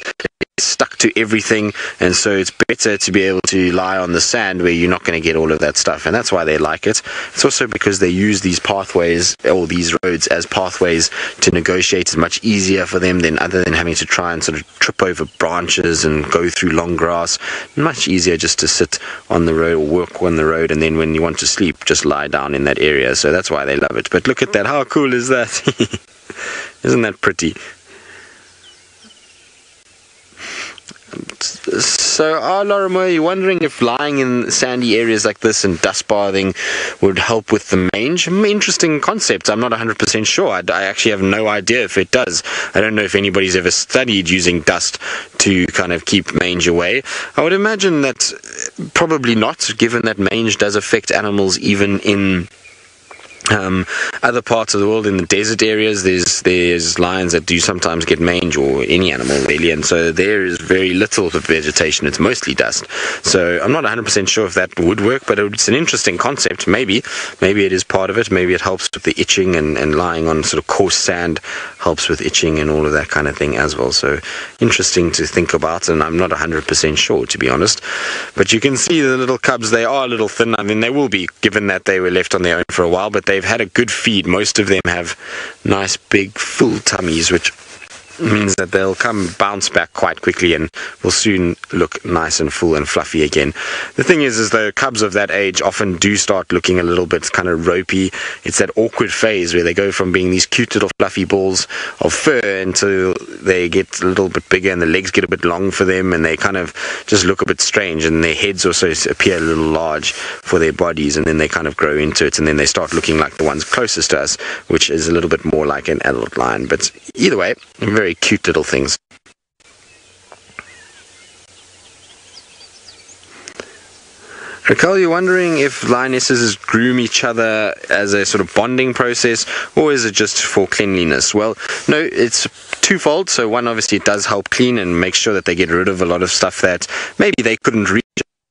[SPEAKER 2] stuck to everything, and so it's better to be able to lie on the sand where you're not going to get all of that stuff, and that's why they like it. It's also because they use these pathways or these roads as pathways to negotiate. It's much easier for them other than having to try and sort of trip over branches and go through long grass. Much easier just to sit on the road or walk on the road, and then when you want to sleep, just lie down in that area. So that's why they love it. But look at that, how cool is that? Isn't that pretty? So, Laura, you're wondering if lying in sandy areas like this and dust bathing would help with the mange? Interesting concept. I'm not 100% sure. I actually have no idea if it does. I don't know if anybody's ever studied using dust to kind of keep mange away. I would imagine that probably not, given that mange does affect animals even in other parts of the world. In the desert areas, there's lions that do sometimes get mange, or any animal really, and so there is very little of vegetation. It's mostly dust. So I'm not 100% sure if that would work, but it's an interesting concept. Maybe it is part of it. Maybe it helps with the itching, and lying on sort of coarse sand helps with itching and all of that kind of thing as well. So interesting to think about, and I'm not 100% sure, to be honest. But you can see the little cubs, they are a little thin. I mean, they will be, given that they were left on their own for a while, but they've had a good feed. Most of them have nice big full tummies, which means that they'll bounce back quite quickly and will soon look nice and full and fluffy again. The thing is the cubs of that age often do start looking a little bit kind of ropey. It's that awkward phase where they go from being these cute little fluffy balls of fur until they get a little bit bigger and the legs get a bit long for them, and they kind of just look a bit strange, and their heads also appear a little large for their bodies, and then they kind of grow into it, and then they start looking like the ones closest to us, which is a little bit more like an adult lion. But either way, very cute little things. Raquel, you're wondering if lionesses groom each other as a sort of bonding process, or is it just for cleanliness? Well, no, it's twofold. So one, obviously it does help clean and make sure that they get rid of a lot of stuff that maybe they couldn't reach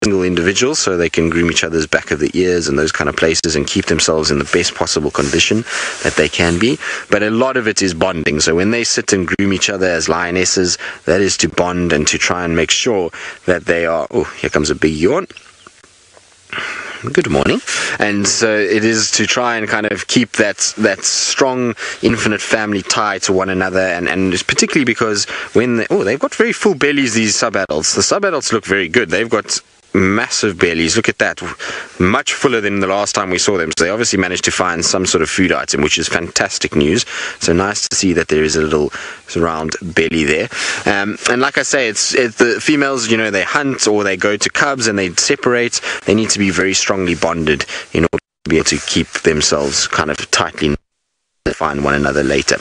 [SPEAKER 2] single individuals, so they can groom each other's back of the ears and those kind of places and keep themselves in the best possible condition that they can be. But a lot of it is bonding. So when they sit and groom each other as lionesses, that is to bond and to try and make sure that they are... Oh, here comes a big yawn. Good morning. And so it is to try and kind of keep that strong, infinite family tie to one another, and it's particularly because when they've got very full bellies, these sub-adults. The sub-adults look very good. They've got massive bellies. Look at that, much fuller than the last time we saw them. So they obviously managed to find some sort of food item, which is fantastic news. So nice to see that there is a little round belly there. And like I say, it's the females, they hunt or they go to cubs and they separate. They need to be very strongly bonded in order to be able to keep themselves kind of tightly find one another later.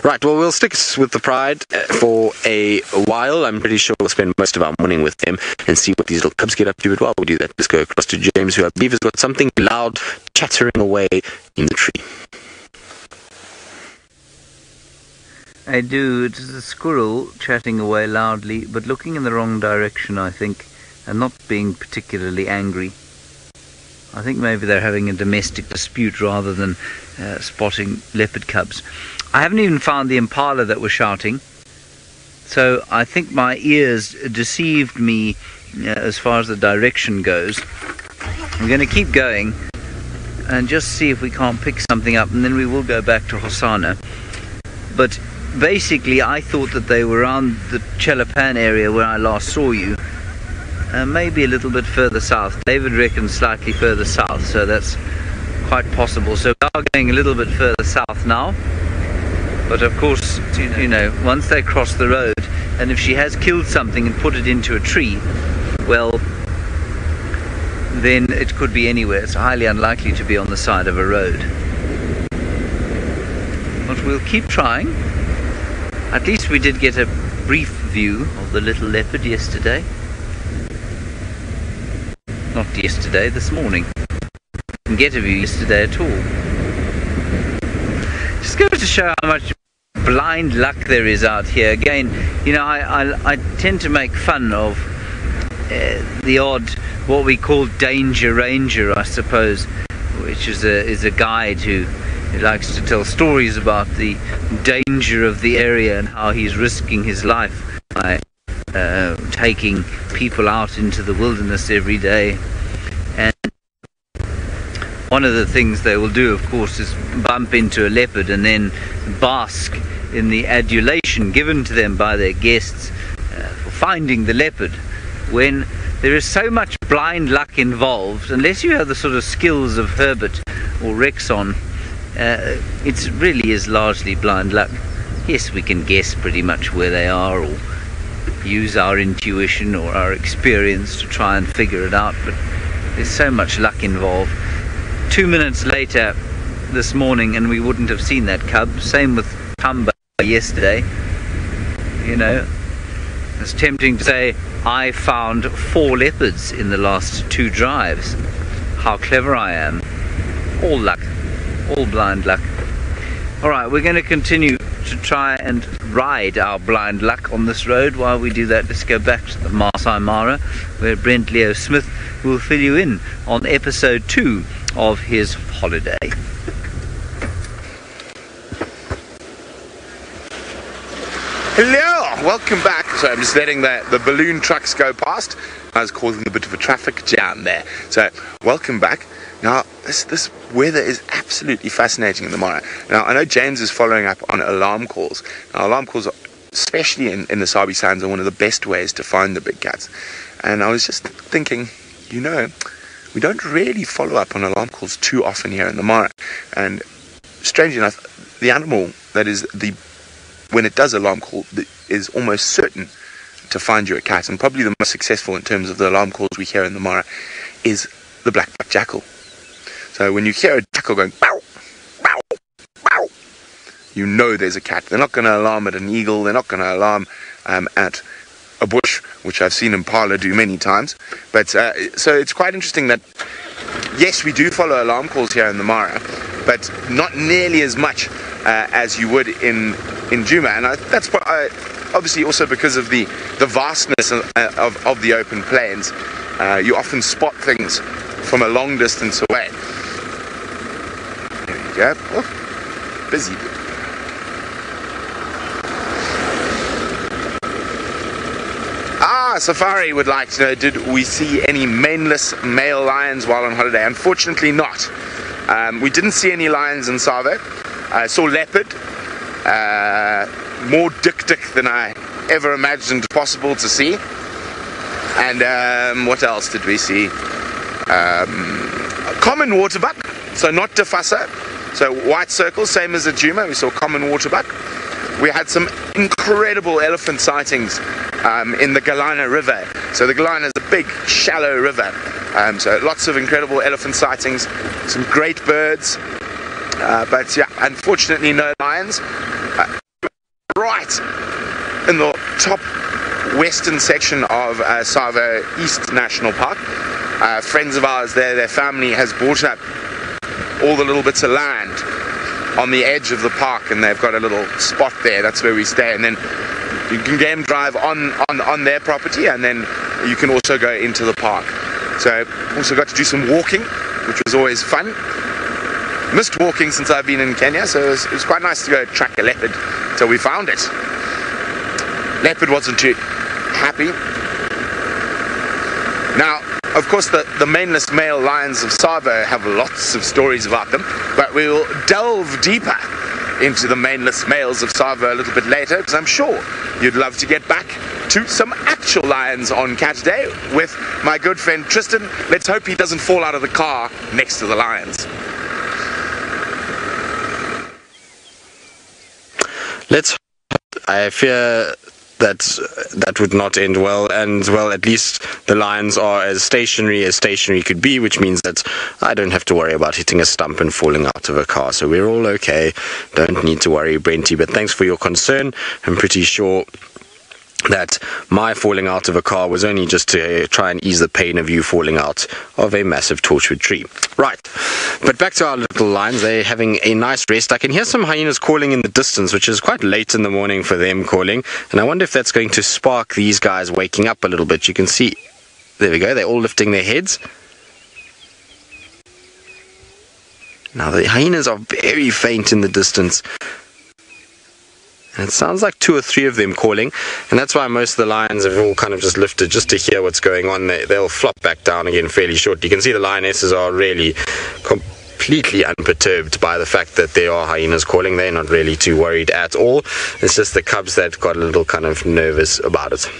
[SPEAKER 2] Right, well, we'll stick with the Pride for a while. I'm pretty sure we'll spend most of our morning with them and see what these little cubs get up to. But while we do that, let's go across to James, who I believe has got something loud chattering away in the tree.
[SPEAKER 1] I do. It is a squirrel chatting away loudly, but looking in the wrong direction, I think, and not being particularly angry. I think maybe they're having a domestic dispute rather than spotting leopard cubs. I haven't even found the impala that was shouting, so I think my ears deceived me as far as the direction goes. I'm going to keep going and just see if we can't pick something up, and then we will go back to Hosana. But basically, I thought that they were around the Chelapan area where I last saw you. Maybe a little bit further south. David reckons slightly further south, so that's quite possible. So we are going a little bit further south now. But of course, you know, once they cross the road, and if she has killed something and put it into a tree, well, then it could be anywhere. It's highly unlikely to be on the side of a road. But we'll keep trying. At least we did get a brief view of the little leopard yesterday. Not yesterday, this morning. Didn't get a view yesterday at all. Just goes to show how much blind luck there is out here. Again, you know, I tend to make fun of the odd, what we call danger ranger, I suppose, which is a guide who likes to tell stories about the danger of the area and how he's risking his life by taking people out into the wilderness every day. And one of the things they will do, of course, is bump into a leopard and then bask in the adulation given to them by their guests for finding the leopard, when there is so much blind luck involved. Unless you have the sort of skills of Herbert or Rexon, it really is largely blind luck. Yes, we can guess pretty much where they are, or use our intuition or our experience to try and figure it out, but there's so much luck involved. 2 minutes later this morning and we wouldn't have seen that cub. Same with Kamba yesterday. You know, it's tempting to say I found 4 leopards in the last 2 drives. How clever I am. All luck, all blind luck. Alright, we're going to continue to try and ride our blind luck on this road. While we do that, let's go back to the Masai Mara, where Brent Leo Smith will fill you in on episode 2 of his holiday.
[SPEAKER 4] Hello, welcome back. So I'm just letting the balloon trucks go past. I was causing a bit of a traffic jam there. So welcome back. Now this weather is absolutely fascinating in the Mara. Now I know James is following up on alarm calls. Now alarm calls, especially in the Sabi Sands, are one of the best ways to find the big cats. And I was just thinking, you know, we don't really follow up on alarm calls too often here in the Mara. And strangely enough, the animal that is when it does alarm call, is almost certain to find you a cat, and probably the most successful in terms of the alarm calls we hear in the Mara is the black-backed jackal. So when you hear a jackal going bow, bow, bow, you know there's a cat. They're not going to alarm at an eagle, they're not going to alarm at a bush, which I've seen impala do many times. But so it's quite interesting that, yes, we do follow alarm calls here in the Mara, but not nearly as much as you would in Djuma. And that's obviously also because of the vastness of the open plains. You often spot things from a long distance away. There you go. Oh, busy. Safari would like to know, did we see any maneless male lions while on holiday? Unfortunately not. We didn't see any lions in Savo. I saw leopard, more dick than I ever imagined possible to see. And what else did we see? Common waterbuck, so not Tafasa. So white circles, same as at Djuma, we saw common waterbuck. We had some incredible elephant sightings in the Galana River. So the Galana is a big, shallow river. So lots of incredible elephant sightings, some great birds. But yeah, unfortunately no lions. Right in the top western section of Savo East National Park, friends of ours there, their family has bought up all the little bits of land on the edge of the park, and they've got a little spot there. That's where we stay, and then you can game drive on their property, and then you can also go into the park. So also got to do some walking, which was always fun. Missed walking since I've been in Kenya, so it was quite nice to go track a leopard till we found it. Leopard wasn't too happy. Now, of course, the maneless male lions of Tsavo have lots of stories about them, but we will delve deeper into the maneless males of Tsavo a little bit later, because I'm sure you'd love to get back to some actual lions on Catch Day with my good friend Tristan. Let's hope he doesn't fall out of the car next to the lions.
[SPEAKER 2] I fear that would not end well, and well, at least the lions are as stationary could be, which means that I don't have to worry about hitting a stump and falling out of a car, so we're all okay. Don't need to worry, Brenty, but thanks for your concern. I'm pretty sure that my falling out of a car was only just to try and ease the pain of you falling out of a massive torchwood tree. Right, but back to our little lions. They're having a nice rest. I can hear some hyenas calling in the distance, which is quite late in the morning for them calling, and I wonder if that's going to spark these guys waking up a little bit. You can see, there we go, they're all lifting their heads. Now the hyenas are very faint in the distance, and it sounds like 2 or 3 of them calling, and that's why most of the lions have all kind of just lifted just to hear what's going on. They'll flop back down again fairly shortly. You can see the lionesses are really completely unperturbed by the fact that there are hyenas calling. They're not really too worried at all. It's just the cubs that got a little kind of nervous about it.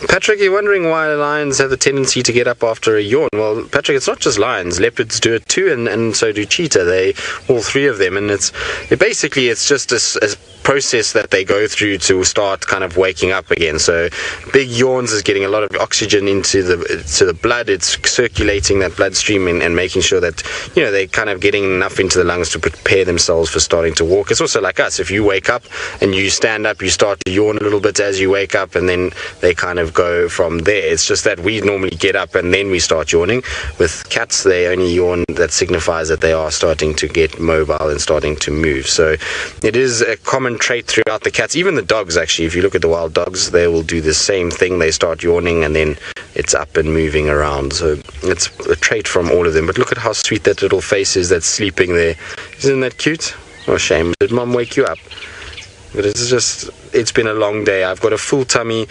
[SPEAKER 2] Patrick, you're wondering why lions have the tendency to get up after a yawn. Well, Patrick, it's not just lions. Leopards do it too, and so do cheetah. All 3 of them, and it's just a process that they go through to start kind of waking up again. So big yawns is getting a lot of oxygen into the blood. It's circulating that bloodstream and making sure that, you know, they're kind of getting enough into the lungs to prepare themselves for starting to walk. It's also like us. If you wake up and you stand up, you start to yawn a little bit as you wake up, and then they kind of go from there. It's just that we normally get up and then we start yawning. With cats, they only yawn. That signifies that they are starting to get mobile and starting to move. So it is a common trait throughout the cats. Even the dogs, actually, if you look at the wild dogs, they will do the same thing. They start yawning and then it's up and moving around. So it's a trait from all of them. But look at how sweet that little face is that's sleeping there. Isn't that cute? Oh, shame. Did Mom wake you up? But it's been a long day. I've got a full tummy.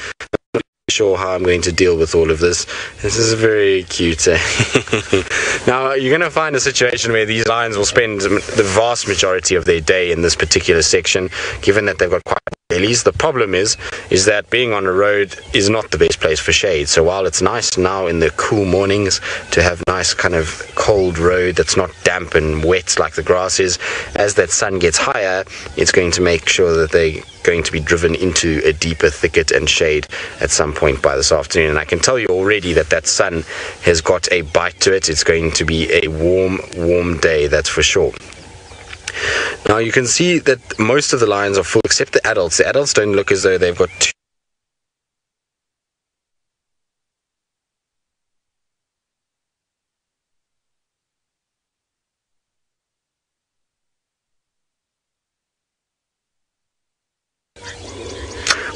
[SPEAKER 2] Sure how I'm going to deal with all of this. This is very cute. Now you're going to find a situation where these lions will spend the vast majority of their day in this particular section, given that they've got quite bellies. The problem is that being on a road is not the best place for shade. So while it's nice now in the cool mornings to have nice kind of cold road that's not damp and wet like the grass is, as that sun gets higher, it's going to make sure that they're going to be driven into a deeper thicket and shade at some point by this afternoon. And I can tell you already that sun has got a bite to it. It's going to be a warm day, that's for sure. Now you can see that most of the lions are full except the adults. The adults don't look as though they've got too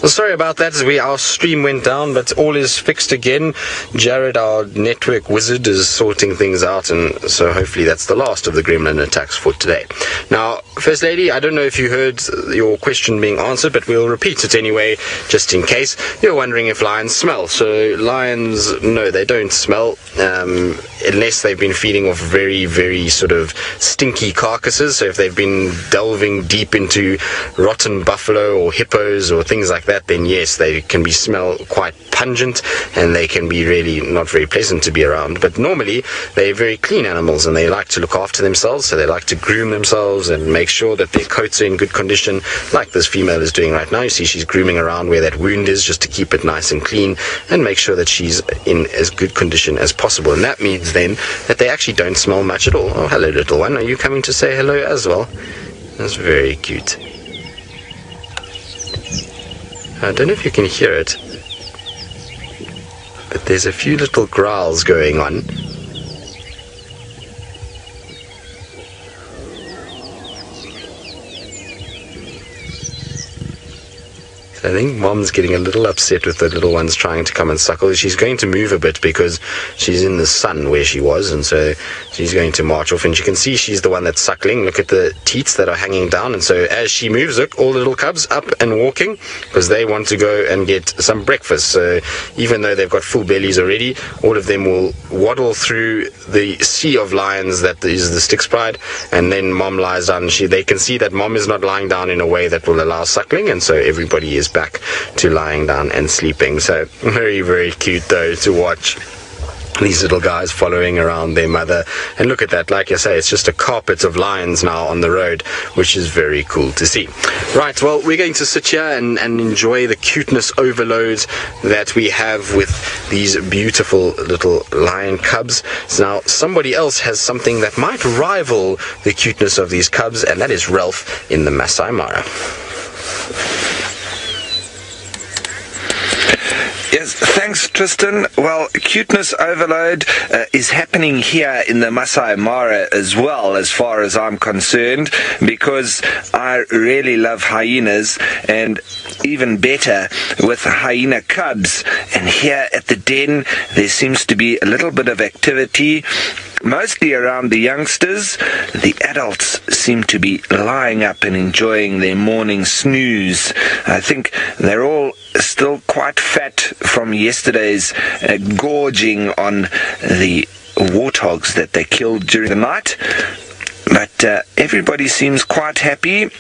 [SPEAKER 2] Well, sorry about that. Our stream went down, but all is fixed again. Jared, our network wizard, is sorting things out, and so hopefully that's the last of the gremlin attacks for today. Now, First Lady, I don't know if you heard your question being answered, but we'll repeat it anyway, just in case. You're wondering if lions smell. So lions, no, they don't smell, unless they've been feeding off very, very sort of stinky carcasses. So if they've been delving deep into rotten buffalo or hippos or things like that, then yes, they can smell quite pungent, and they can be really not very pleasant to be around. But normally they're very clean animals, and they like to look after themselves, so they like to groom themselves and make sure that their coats are in good condition, like this female is doing right now. You see she's grooming around where that wound is, just to keep it nice and clean and make sure that she's in as good condition as possible. And that means then that they actually don't smell much at all. Oh, hello little one, are you coming to say hello as well? That's very cute. I don't know if you can hear it, but there's a few little growls going on. I think Mom's getting a little upset with the little ones trying to come and suckle. She's going to move a bit because she's in the sun where she was, and so she's going to march off. And you can see she's the one that's suckling. Look at the teats that are hanging down. And so as she moves, look, all the little cubs up and walking because they want to go and get some breakfast. So even though they've got full bellies already, all of them will waddle through the sea of lions that is the Styx Pride, and then Mom lies down. They can see that Mom is not lying down in a way that will allow suckling, and so everybody is back to lying down and sleeping. So very, very cute though to watch these little guys following around their mother. And look at that, like I say, it's just a carpet of lions now on the road, which is very cool to see. Right, well, we're going to sit here and enjoy the cuteness overload that we have with these beautiful little lion cubs. So now somebody else has something that might rival the cuteness of these cubs, and that is Ralph in the Masai Mara.
[SPEAKER 3] Yes, thanks, Tristan. Well, cuteness overload is happening here in the Masai Mara as well, as far as I'm concerned, because I really love hyenas, and even better with hyena cubs. And here at the den, there seems to be a little bit of activity, mostly around the youngsters. The adults seem to be lying up and enjoying their morning snooze. I think they're all still quite fat from yesterday's gorging on the warthogs that they killed during the night. But everybody seems quite happy.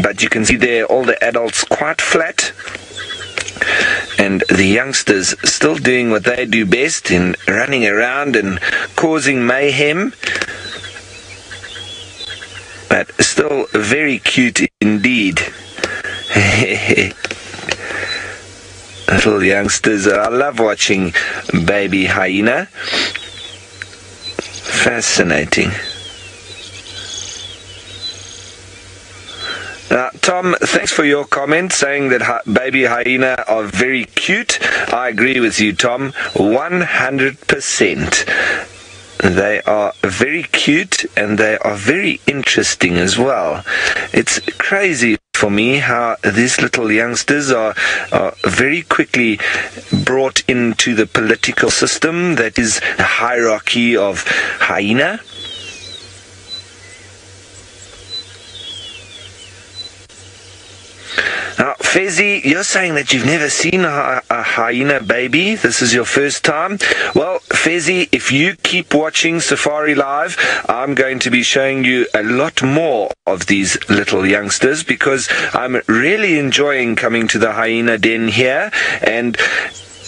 [SPEAKER 3] But you can see there all the adults quite flat, and the youngsters still doing what they do best in running around and causing mayhem. But still very cute indeed. Little youngsters. I love watching baby hyena. Fascinating. Tom, thanks for your comment saying that baby hyena are very cute. I agree with you, Tom, 100%. They are very cute and they are very interesting as well. It's crazy for me how these little youngsters are very quickly brought into the political system that is the hierarchy of hyena. Now, Fezzi, you're saying that you've never seen a hyena baby. This is your first time. Well, Fezzi, if you keep watching Safari Live, I'm going to be showing you a lot more of these little youngsters, because I'm really enjoying coming to the hyena den here. And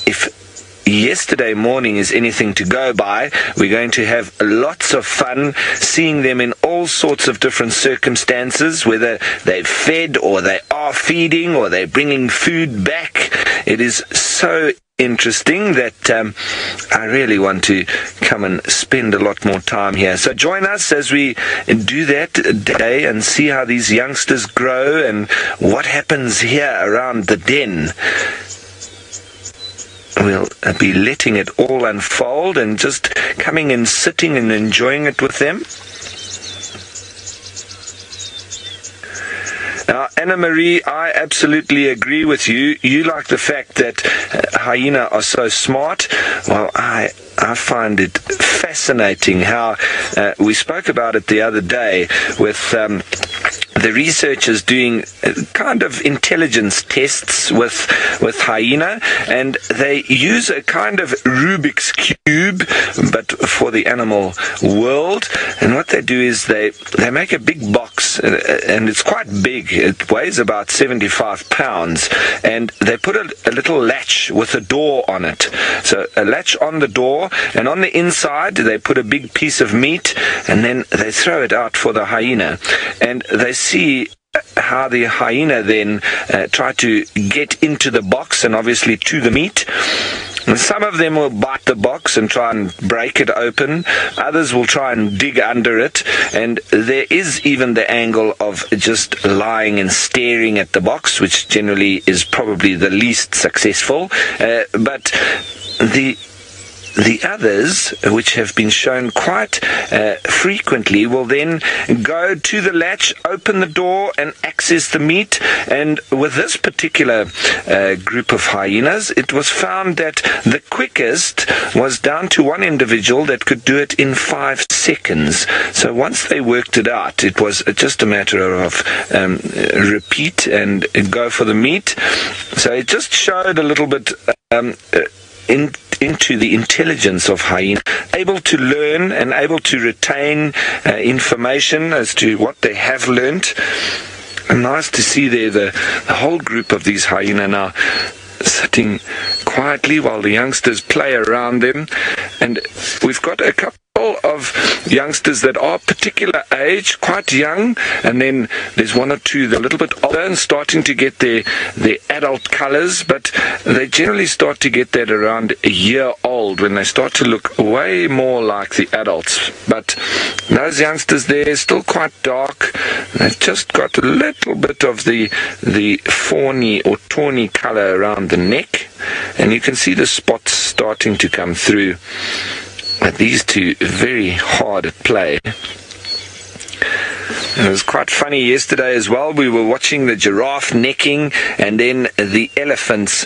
[SPEAKER 3] if yesterday morning is anything to go by, we're going to have lots of fun seeing them in all sorts of different circumstances, whether they've fed or they are feeding or they're bringing food back. It is so interesting that I really want to come and spend a lot more time here. So join us as we do that today and see how these youngsters grow and what happens here around the den. We'll be letting it all unfold and just coming and sitting and enjoying it with them. Now, Anna Marie, I absolutely agree with you. You like the fact that hyena are so smart. Well, I find it fascinating how we spoke about it the other day with the researchers doing kind of intelligence tests with hyena, and they use a kind of Rubik's Cube, but for the animal world. And what they do is they make a big box, and it's quite big. It weighs about 75 pounds, and they put a little latch with a door on it. So a latch on the door, and on the inside they put a big piece of meat, and then they throw it out for the hyena. And they see how the hyena then try to get into the box and obviously to the meat. And some of them will bite the box and try and break it open. Others will try and dig under it. And there is even the angle of just lying and staring at the box, which generally is probably the least successful. But the the others, which have been shown quite frequently, will then go to the latch, open the door and access the meat. And with this particular group of hyenas, it was found that the quickest was down to one individual that could do it in 5 seconds. So once they worked it out, it was just a matter of repeat and go for the meat. So it just showed a little bit into the intelligence of hyena, able to learn and able to retain information as to what they have learnt. And nice to see there the whole group of these hyena now sitting quietly while the youngsters play around them. And we've got a couple of youngsters that are particular age, quite young, and then there's one or two that are a little bit older and starting to get their adult colours, but they generally start to get that around a year old when they start to look way more like the adults. But those youngsters there are still quite dark. They've just got a little bit of the fawny or tawny colour around the neck, and you can see the spots starting to come through. These two very hard at play. And it was quite funny yesterday as well. We were watching the giraffe necking and then the elephants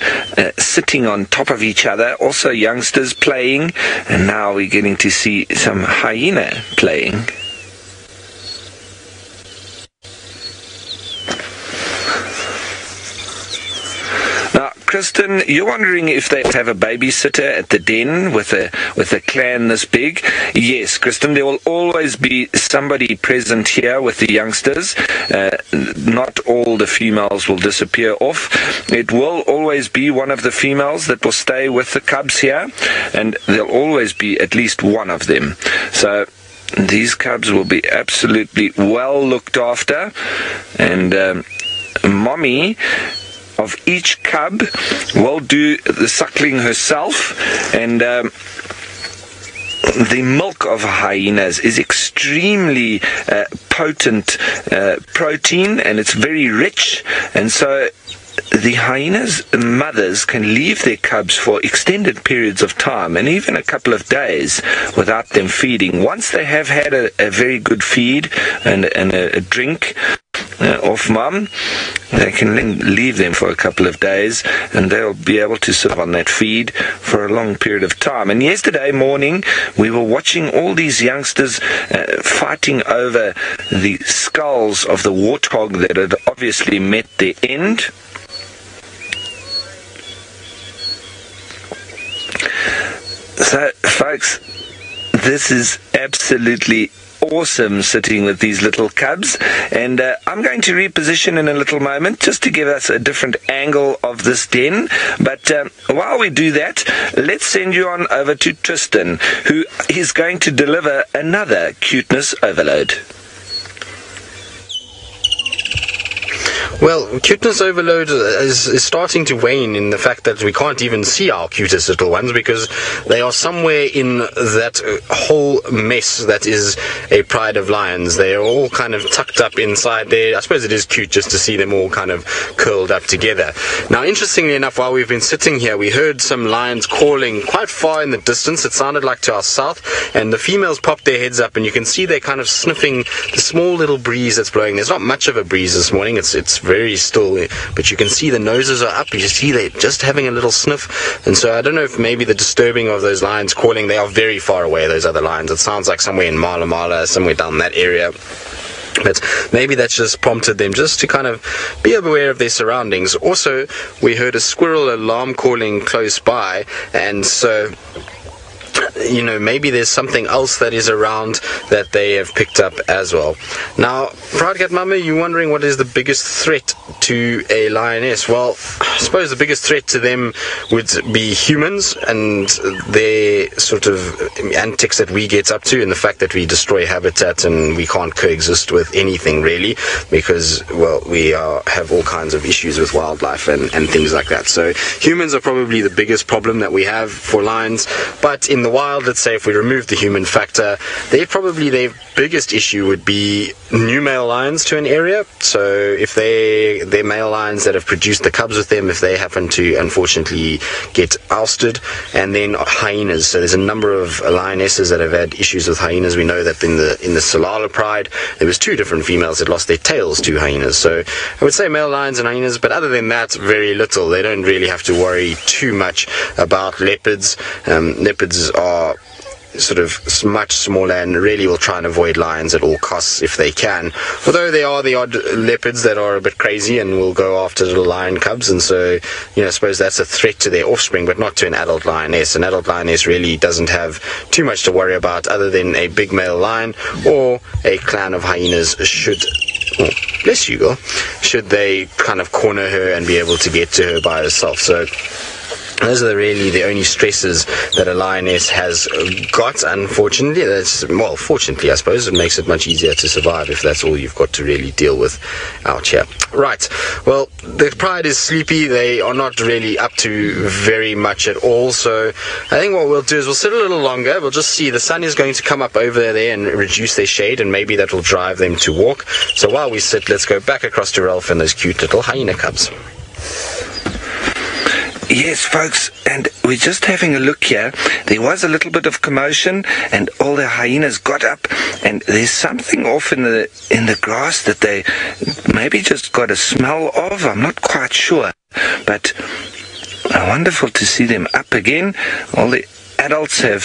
[SPEAKER 3] sitting on top of each other, also youngsters playing, and now we're getting to see some hyena playing. Kristen, you're wondering if they have a babysitter at the den with a clan this big. Yes, Kristen, there will always be somebody present here with the youngsters. Not all the females will disappear off. It will always be one of the females that will stay with the cubs here, and there'll always be at least one of them. So these cubs will be absolutely well looked after, and mommy of each cub will do the suckling herself, and the milk of hyenas is extremely potent protein, and it's very rich, and so the hyenas' mothers can leave their cubs for extended periods of time, and even a couple of days, without them feeding. Once they have had a very good feed and a drink off mum, they can then leave them for a couple of days, and they'll be able to survive on that feed for a long period of time. And yesterday morning we were watching all these youngsters fighting over the skulls of the warthog that had obviously met their end. So folks, this is absolutely awesome sitting with these little cubs, and I'm going to reposition in a little moment just to give us a different angle of this den. But while we do that, let's send you on over to Tristan, who is going to deliver another cuteness overload.
[SPEAKER 2] Well, cuteness overload is starting to wane in the fact that we can't even see our cutest little ones because they are somewhere in that whole mess that is a pride of lions. They are all kind of tucked up inside there. I suppose it is cute just to see them all kind of curled up together. Now, interestingly enough, while we've been sitting here, we heard some lions calling quite far in the distance. It sounded like to our south, and the females popped their heads up, and you can see they're kind of sniffing the small little breeze that's blowing. There's not much of a breeze this morning. It's very still, but you can see the noses are up. You see they're just having a little sniff, and so I don't know if maybe the disturbing of those lions calling, they are very far away, those other lions. It sounds like somewhere in Mala Mala, somewhere down that area. But maybe that's just prompted them just to kind of be aware of their surroundings. Also, we heard a squirrel alarm calling close by, and so you know, maybe there's something else that is around that they have picked up as well. Now, Proud Cat Mama, you're wondering what is the biggest threat to a lioness? Well, I suppose the biggest threat to them would be humans and their sort of antics that we get up to, and the fact that we destroy habitat and we can't coexist with anything really, because, well, we have all kinds of issues with wildlife and things like that. So humans are probably the biggest problem that we have for lions, but in the wild, let's say if we remove the human factor, they've biggest issue would be new male lions to an area. So if they're male lions that have produced the cubs with them, if they happen to unfortunately get ousted, and then hyenas. So there's a number of lionesses that have had issues with hyenas. We know that in the Styx Pride, there was 2 different females that lost their tails to hyenas. So I would say male lions and hyenas, but other than that, very little. They don't really have to worry too much about leopards. Leopards are sort of much smaller and really will try and avoid lions at all costs if they can. Although there are the odd leopards that are a bit crazy and will go after little lion cubs, and so, I suppose that's a threat to their offspring, but not to an adult lioness. An adult lioness really doesn't have too much to worry about other than a big male lion or a clan of hyenas bless you, girl, should they kind of corner her and be able to get to her by herself. So those are really the only stresses that a lioness has got, unfortunately. Fortunately, I suppose. It makes it much easier to survive if that's all you've got to really deal with out here. Right, well, the pride is sleepy. They are not really up to very much at all, so I think what we'll do is we'll sit a little longer. We'll just see. The sun is going to come up over there and reduce their shade, and maybe that will drive them to walk. So while we sit, let's go back across to Ralph and those cute little hyena cubs.
[SPEAKER 3] Yes, folks, and we're just having a look here. There was a little bit of commotion, and all the hyenas got up, and there's something off in the grass that they maybe just got a smell of. I'm not quite sure, but wonderful to see them up again. All the adults have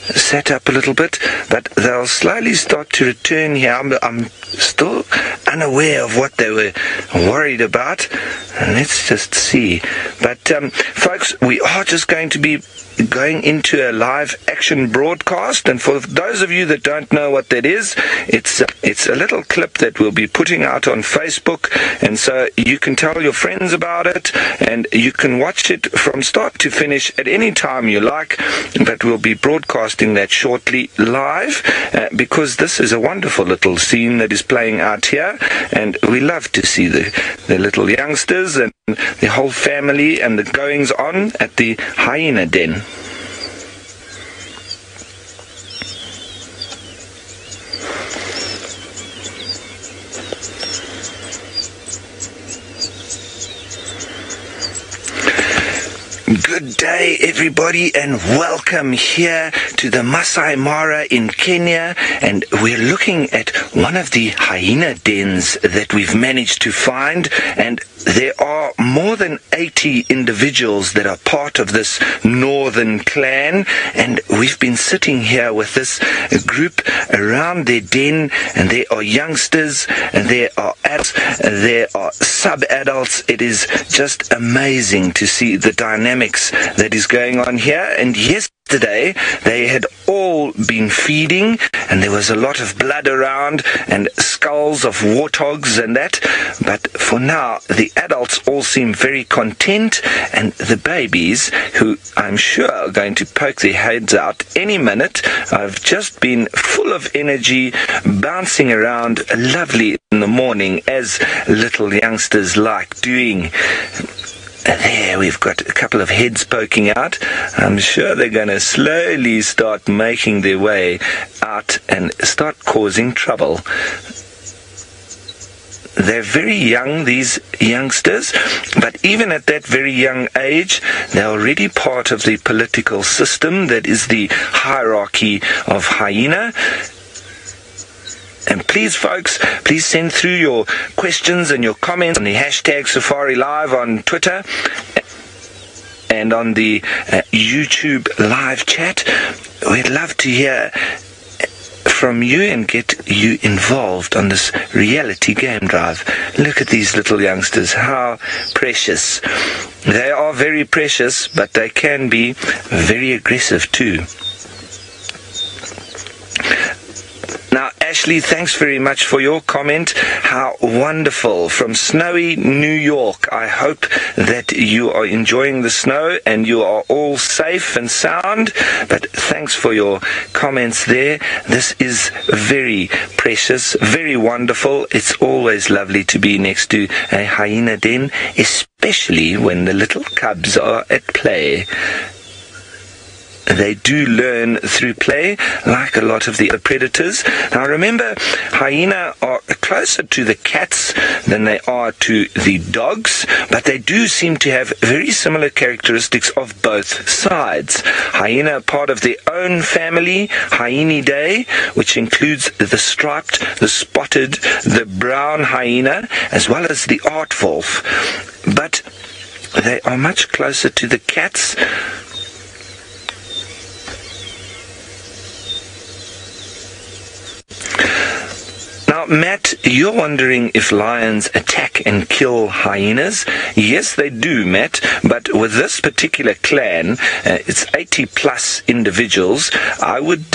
[SPEAKER 3] set up a little bit, but they'll slowly start to return here. I'm still unaware of what they were worried about. Let's just see. But folks, we are just going to be going into a live action broadcast, and for those of you that don't know what that is, it's a little clip that we'll be putting out on Facebook, and so you can tell your friends about it, and you can watch it from start to finish at any time you like, but we'll be broadcasting that shortly live, because this is a wonderful little scene that is playing out here, and we love to see the little youngsters and the whole family and the goings on at the hyena den. Good day, everybody, and welcome here to the Masai Mara in Kenya, and we're looking at one of the hyena dens that we've managed to find, and there are more than 80 individuals that are part of this northern clan, and we've been sitting here with this group around their den, and there are youngsters, and there are adults, there are sub-adults. It is just amazing to see the dynamics that is going on here. And yesterday they had all been feeding, and there was a lot of blood around and skulls of warthogs and that, but for now the adults all seem very content, and the babies, who I'm sure are going to poke their heads out any minute, have just been full of energy, bouncing around lovely in the morning, as little youngsters like doing. There we've got a couple of heads poking out. I'm sure they're going to slowly start making their way out and start causing trouble. They're very young, these youngsters, but even at that very young age, they're already part of the political system that is the hierarchy of hyena. And please, folks, please send through your questions and your comments on the hashtag Safari Live on Twitter and on the YouTube live chat. We'd love to hear from you and get you involved on this reality game drive. Look at these little youngsters, how precious. They are very precious, but they can be very aggressive too. Now, Ashley, thanks very much for your comment. How wonderful. From snowy New York. I hope that you are enjoying the snow and you are all safe and sound. But thanks for your comments there. This is very precious, very wonderful. It's always lovely to be next to a hyena den, especially when the little cubs are at play. they do learn through play, like a lot of the other predators. Now remember, hyena are closer to the cats than they are to the dogs, but they do seem to have very similar characteristics of both sides. Hyena are part of their own family, Hyenidae, which includes the striped, the spotted, the brown hyena, as well as the aardwolf. But they are much closer to the cats. Now, Matt, you're wondering if lions attack and kill hyenas. Yes, they do, Matt, but with this particular clan, it's 80-plus individuals. I would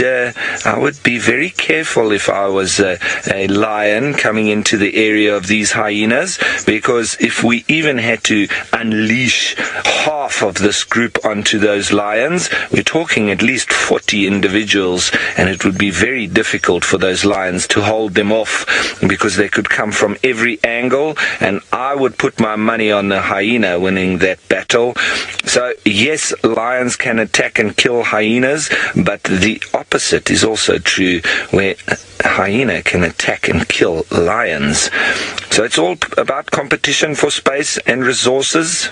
[SPEAKER 3] be very careful if I was a lion coming into the area of these hyenas, because if we even had to unleash half of this group onto those lions, we're talking at least 40 individuals, and it would be very difficult for those lions to hold them off, because they could come from every angle, and I would put my money on the hyena winning that battle. So yes, lions can attack and kill hyenas, but the opposite is also true, where a hyena can attack and kill lions. So it's all about competition for space and resources.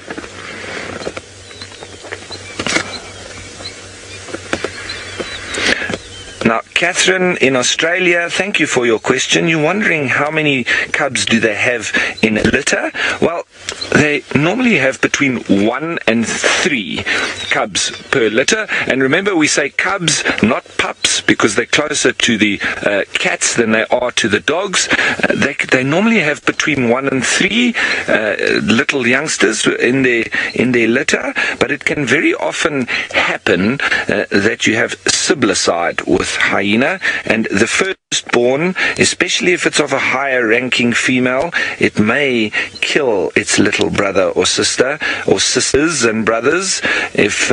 [SPEAKER 3] Now, Catherine in Australia, thank you for your question. You're wondering how many cubs do they have in a litter? Well, they normally have between 1 and 3 cubs per litter. And remember, we say cubs, not pups, because they're closer to the cats than they are to the dogs. They normally have between 1 and 3 little youngsters in their litter, but it can very often happen that you have siblicide with hyena, and the firstborn, especially if it's of a higher ranking female, it may kill its little brother or sister, or sisters and brothers. If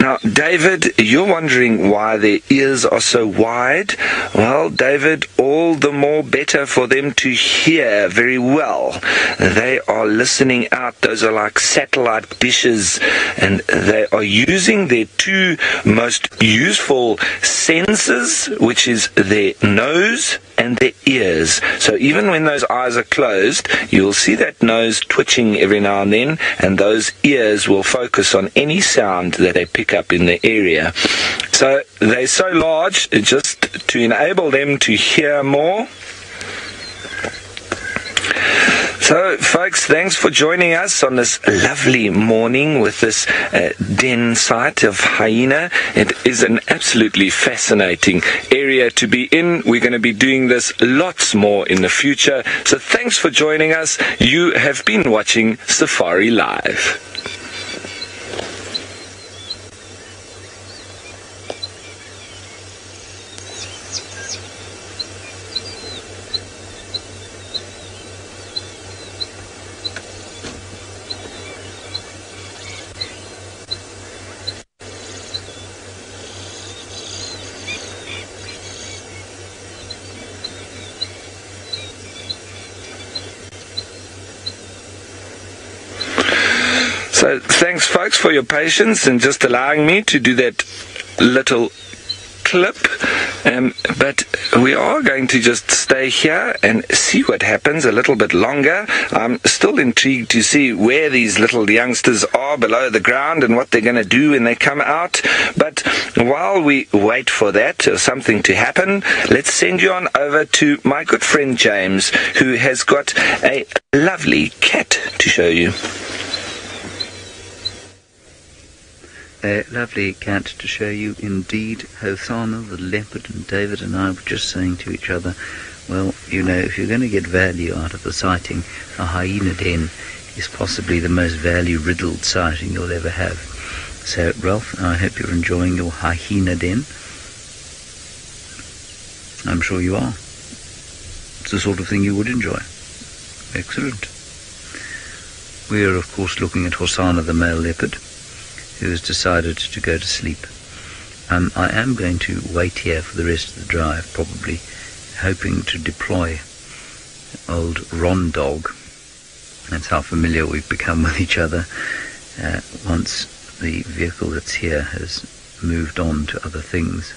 [SPEAKER 3] Now, David, you're wondering why their ears are so wide. Well, David, all the more better for them to hear very well. They are listening out. Those are like satellite dishes, and they are using their 2 most useful senses, which is their nose and their ears. So even when those eyes are closed, you'll see that nose twitching every now and then, and those ears will focus on any sound that they pick up in the area. So they're so large, just to enable them to hear more. So, folks, thanks for joining us on this lovely morning with this den site of hyena. It is an absolutely fascinating area to be in. We're going to be doing this lots more in the future. So thanks for joining us. You have been watching Safari Live. So thanks, folks, for your patience and just allowing me to do that little clip. But we are going to just stay here and see what happens a little bit longer. I'm still intrigued to see where these little youngsters are below the ground and what they're going to do when they come out. But while we wait for that or something to happen, let's send you on over to my good friend James, who has got a lovely cat to show you.
[SPEAKER 1] A lovely cat to show you indeed. Hosana, the leopard, and David and I were just saying to each other, well, you know, if you're going to get value out of the sighting, a hyena den is possibly the most value-riddled sighting you'll ever have. So, Ralph, I hope you're enjoying your hyena den. I'm sure you are. It's the sort of thing you would enjoy. Excellent. We are, of course, looking at Hosana, the male leopard, who has decided to go to sleep. I am going to wait here for the rest of the drive, probably hoping to deploy old Ron Dog, That's how familiar we've become with each other once the vehicle that's here has moved on to other things.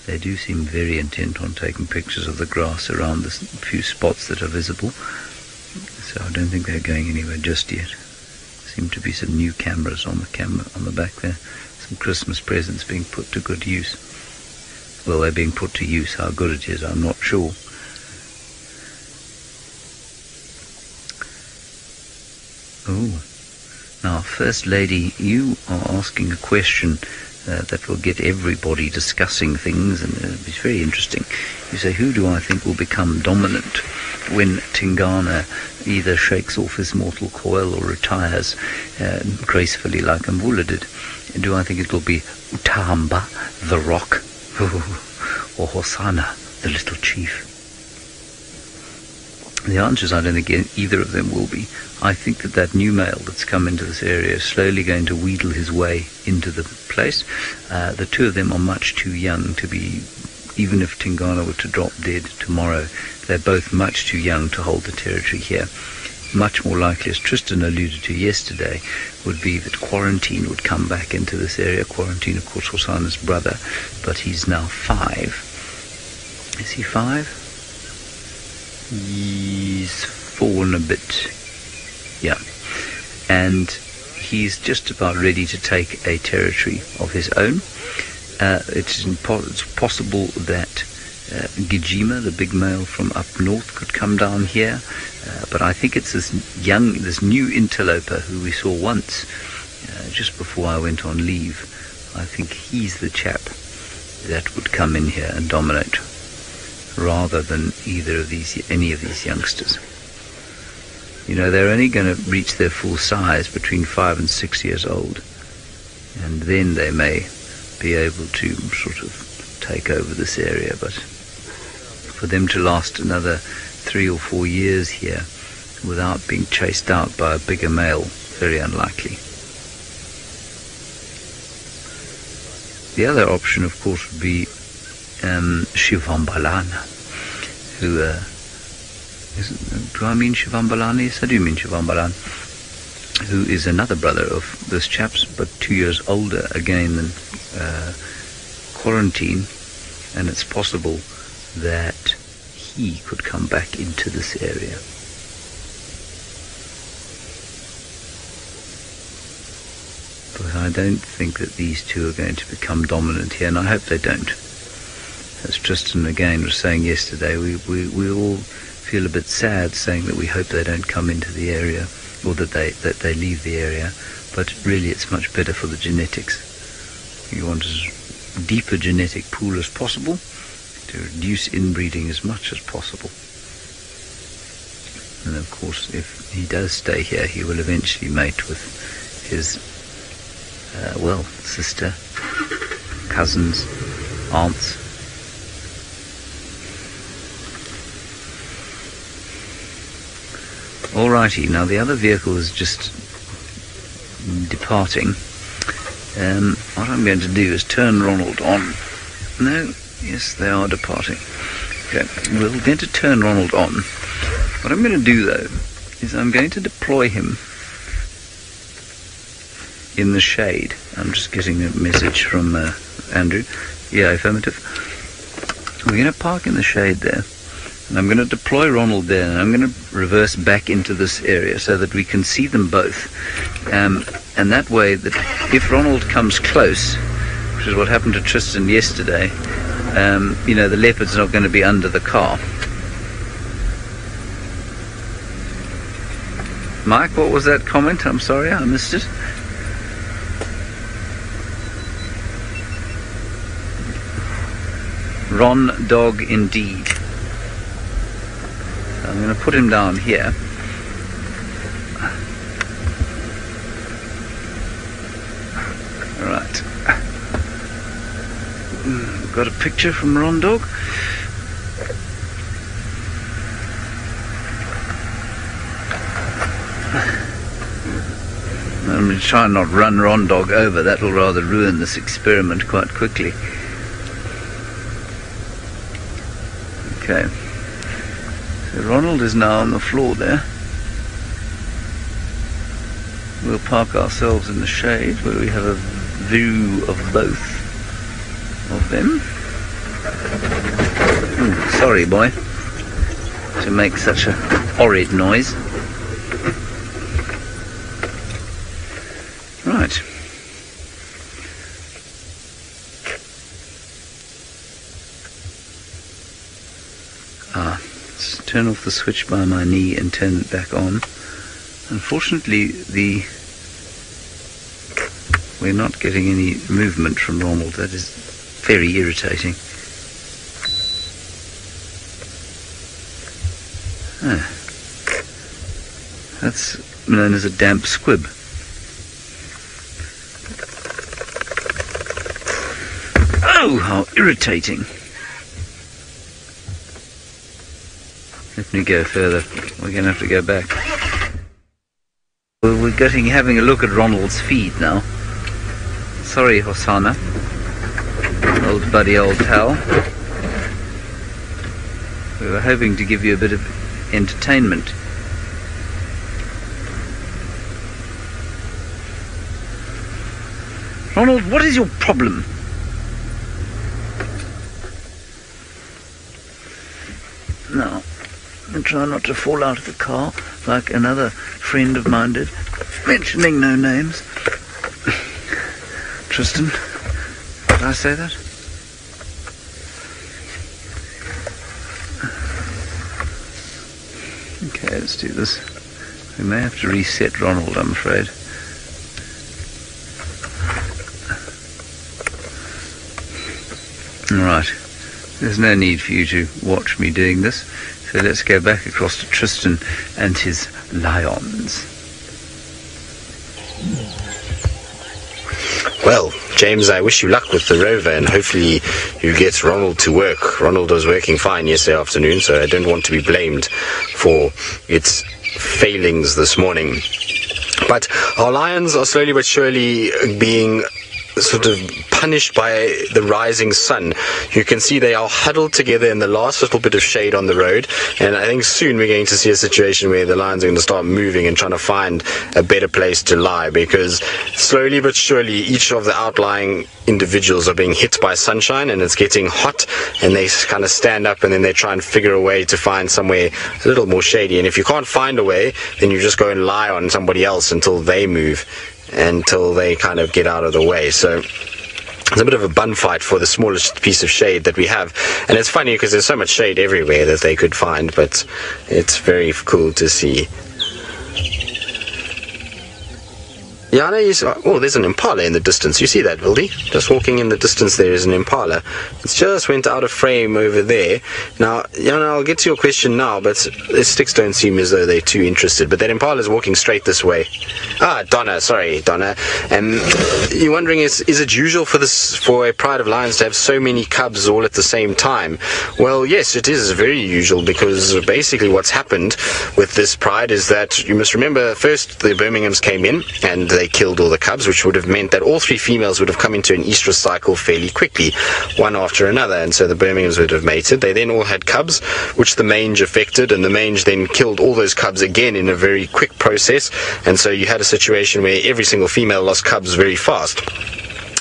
[SPEAKER 1] They do seem very intent on taking pictures of the grass around the few spots that are visible, so I don't think they're going anywhere just yet. Seem to be some new cameras on the back there, some Christmas presents being put to good use. Well, they're being put to use. How good it is, I'm not sure. Oh, now, First Lady, you are asking a question that will get everybody discussing things, and it's very interesting. You say, who do I think will become dominant when Tingana either shakes off his mortal coil or retires gracefully like Mvula did? Do I think it will be Utahamba, the Rock, or Hosana, the Little Chief? The answer is I don't think either of them will be. I think that new male that's come into this area is slowly going to wheedle his way into the place. The two of them are much too young to be, even if Tingana were to drop dead tomorrow, they're both much too young to hold the territory here. Much more likely, as Tristan alluded to yesterday, would be that Quarantine would come back into this area. Quarantine, of course, Hosana's brother, but he's now 5. Is he 5? He's 4 and a bit. Yeah. And he's just about ready to take a territory of his own. It's possible that Djuma, the big male from up north, could come down here. But I think it's this new interloper who we saw once, just before I went on leave. I think he's the chap that would come in here and dominate, rather than any of these youngsters. You know, they're only going to reach their full size between 5 and 6 years old, and then they may be able to sort of take over this area. But for them to last another 3 or 4 years here without being chased out by a bigger male, very unlikely. The other option, of course, would be Shivambalana, who do I mean Shivambalana? Yes, I do mean Shivambalana, who is another brother of this chap's, but 2 years older again than Quarantine, and it's possible that he could come back into this area. But I don't think that these two are going to become dominant here, and I hope they don't. As Tristan again was saying yesterday, we all feel a bit sad saying that we hope they don't come into the area, or that they leave the area, but really it's much better for the genetics. You want as deep a genetic pool as possible to reduce inbreeding as much as possible. And of course, if he does stay here, he will eventually mate with his sister, cousins, aunts. Alrighty, now the other vehicle is just departing. What I'm going to do is turn Ronald on. No, yes, they are departing. Okay, we're going to turn Ronald on. What I'm going to do, though, is I'm going to deploy him in the shade. I'm just getting a message from Andrew. Yeah, affirmative. We're going to park in the shade there. And I'm going to deploy Ronald there, and I'm going to reverse back into this area so that we can see them both. And that way, that if Ronald comes close, which is what happened to Tristan yesterday, the Leopard's not going to be under the car. Mike, what was that comment? I'm sorry, I missed it. Ron dog indeed. I'm going to put him down here. Right. Got a picture from Ron Dog. I'm going to try and not run Ron Dog over. That will rather ruin this experiment quite quickly. Okay. So Ronald is now on the floor there. we'll park ourselves in the shade where we have a view of both of them. Ooh, sorry, boy, to make such a horrid noise. Right. Let's turn off the switch by my knee and turn it back on. Unfortunately, we're not getting any movement from Ronald. That is very irritating. That's known as a damp squib. Oh, how irritating. Let me go further. We're going to have to go back. We're having a look at Ronald's feed now. Sorry, Hosana. Old buddy, old pal. We were hoping to give you a bit of entertainment. Ronald, what is your problem? No. And try not to fall out of the car like another friend of mine did, mentioning no names. Tristan, did I say that? Okay, let's do this. We may have to reset Ronald, I'm afraid. Alright, there's no need for you to watch me doing this. So let's go back across to Tristan and his lions.
[SPEAKER 2] Well, James, I wish you luck with the rover, and hopefully you get Ronald to work. Ronald was working fine yesterday afternoon, so I don't want to be blamed for its failings this morning. But our lions are slowly but surely being sort of punished by the rising sun. You can see they are huddled together in the last little bit of shade on the road, and I think soon we're going to see a situation where the lions are going to start moving and trying to find a better place to lie, because slowly but surely each of the outlying individuals are being hit by sunshine, and it's getting hot, and they kind of stand up and then they try and figure a way to find somewhere a little more shady. And if you can't find a way, then you just go and lie on somebody else until they move, until they kind of get out of the way. So it's a bit of a bun fight for the smallest piece of shade that we have. And it's funny because there's so much shade everywhere that they could find, but it's very cool to see. Yeah, I know oh, there's an impala in the distance. You see that, Vildy? Just walking in the distance there is an impala. It's just went out of frame over there. Now, I'll get to your question now, but the sticks don't seem as though they're too interested. But that impala is walking straight this way. Donna. Sorry, Donna. You're wondering, is it usual for a pride of lions to have so many cubs all at the same time? Well, yes, it is very usual, because basically what's happened with this pride is that, you must remember, first the Birminghams came in and they killed all the cubs, which would have meant that all three females would have come into an estrus cycle fairly quickly, one after another, and so the Birminghams would have mated. They then all had cubs, which the mange affected, and the mange then killed all those cubs again in a very quick process, and so you had a situation where every single female lost cubs very fast.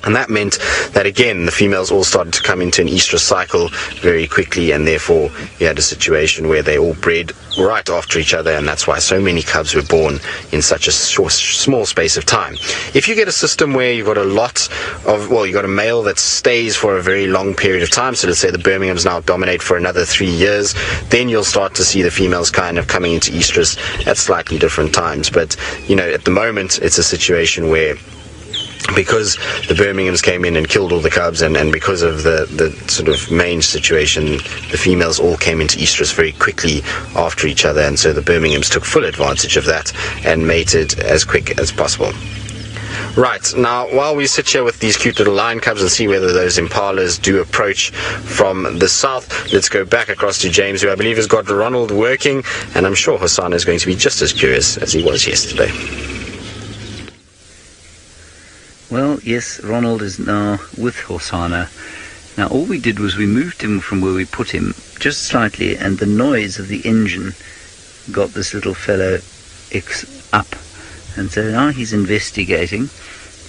[SPEAKER 2] And that meant that, again, the females all started to come into an estrus cycle very quickly, and therefore you had a situation where they all bred right after each other, and that's why so many cubs were born in such a small space of time. If you get a system where you've got you've got a male that stays for a very long period of time, so let's say the Birminghams now dominate for another 3 years, then you'll start to see the females kind of coming into estrus at slightly different times. But, at the moment, it's a situation where, because the Birminghams came in and killed all the cubs, and because of the sort of mange situation, the females all came into estrus very quickly after each other, and so the Birminghams took full advantage of that and mated as quick as possible. Right, now while we sit here with these cute little lion cubs and see whether those impalas do approach from the south, let's go back across to James, who I believe has got Ronald working, and I'm sure Hosana is going to be just as curious as he was yesterday.
[SPEAKER 1] Well, yes, Ronald is now with Hosana. Now, all we did was we moved him from where we put him just slightly, and the noise of the engine got this little fellow up. And so now he's investigating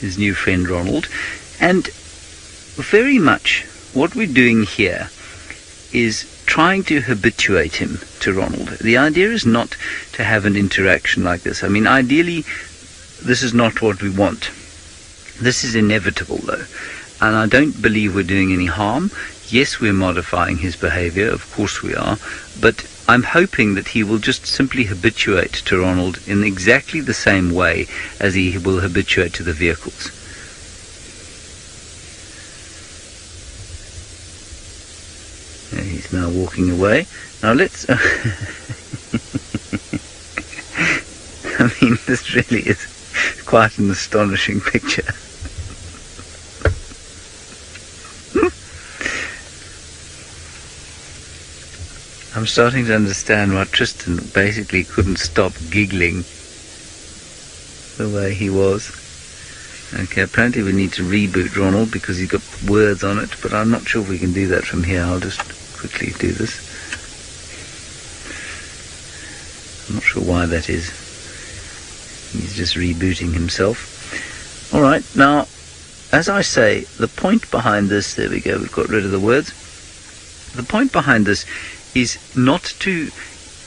[SPEAKER 1] his new friend Ronald. And very much what we're doing here is trying to habituate him to Ronald. The idea is not to have an interaction like this. I mean, ideally, this is not what we want. This is inevitable, though. And I don't believe we're doing any harm. Yes, we're modifying his behavior, of course we are, but I'm hoping that he will just simply habituate to Ronald in exactly the same way as he will habituate to the vehicles. Yeah, he's now walking away. Now let's... I mean, this really is quite an astonishing picture. I'm starting to understand why Tristan basically couldn't stop giggling the way he was. Okay, apparently we need to reboot Ronald because he's got words on it, but I'm not sure if we can do that from here. I'll just quickly do this. I'm not sure why that is. He's just rebooting himself. Alright, now, as I say, the point behind this, there we go, we've got rid of the words. The point behind this is not to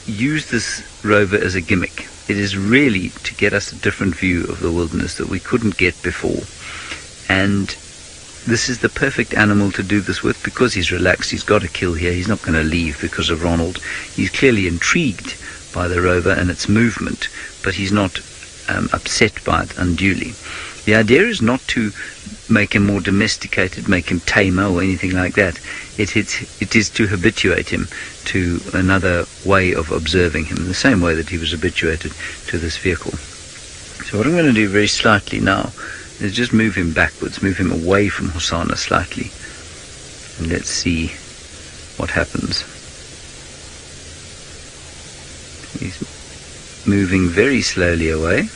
[SPEAKER 1] use this rover as a gimmick. It is really to get us a different view of the wilderness that we couldn't get before. And this is the perfect animal to do this with because he's relaxed. He's got a kill here. He's not going to leave because of Ronald. He's clearly intrigued by the rover and its movement, but he's not upset by it unduly. The idea is not to make him more domesticated, make him tamer or anything like that. It is to habituate him to another way of observing him, in the same way that he was habituated to this vehicle. So what I'm going to do very slightly now is just move him backwards, move him away from Hosana slightly. And let's see what happens. He's moving very slowly away.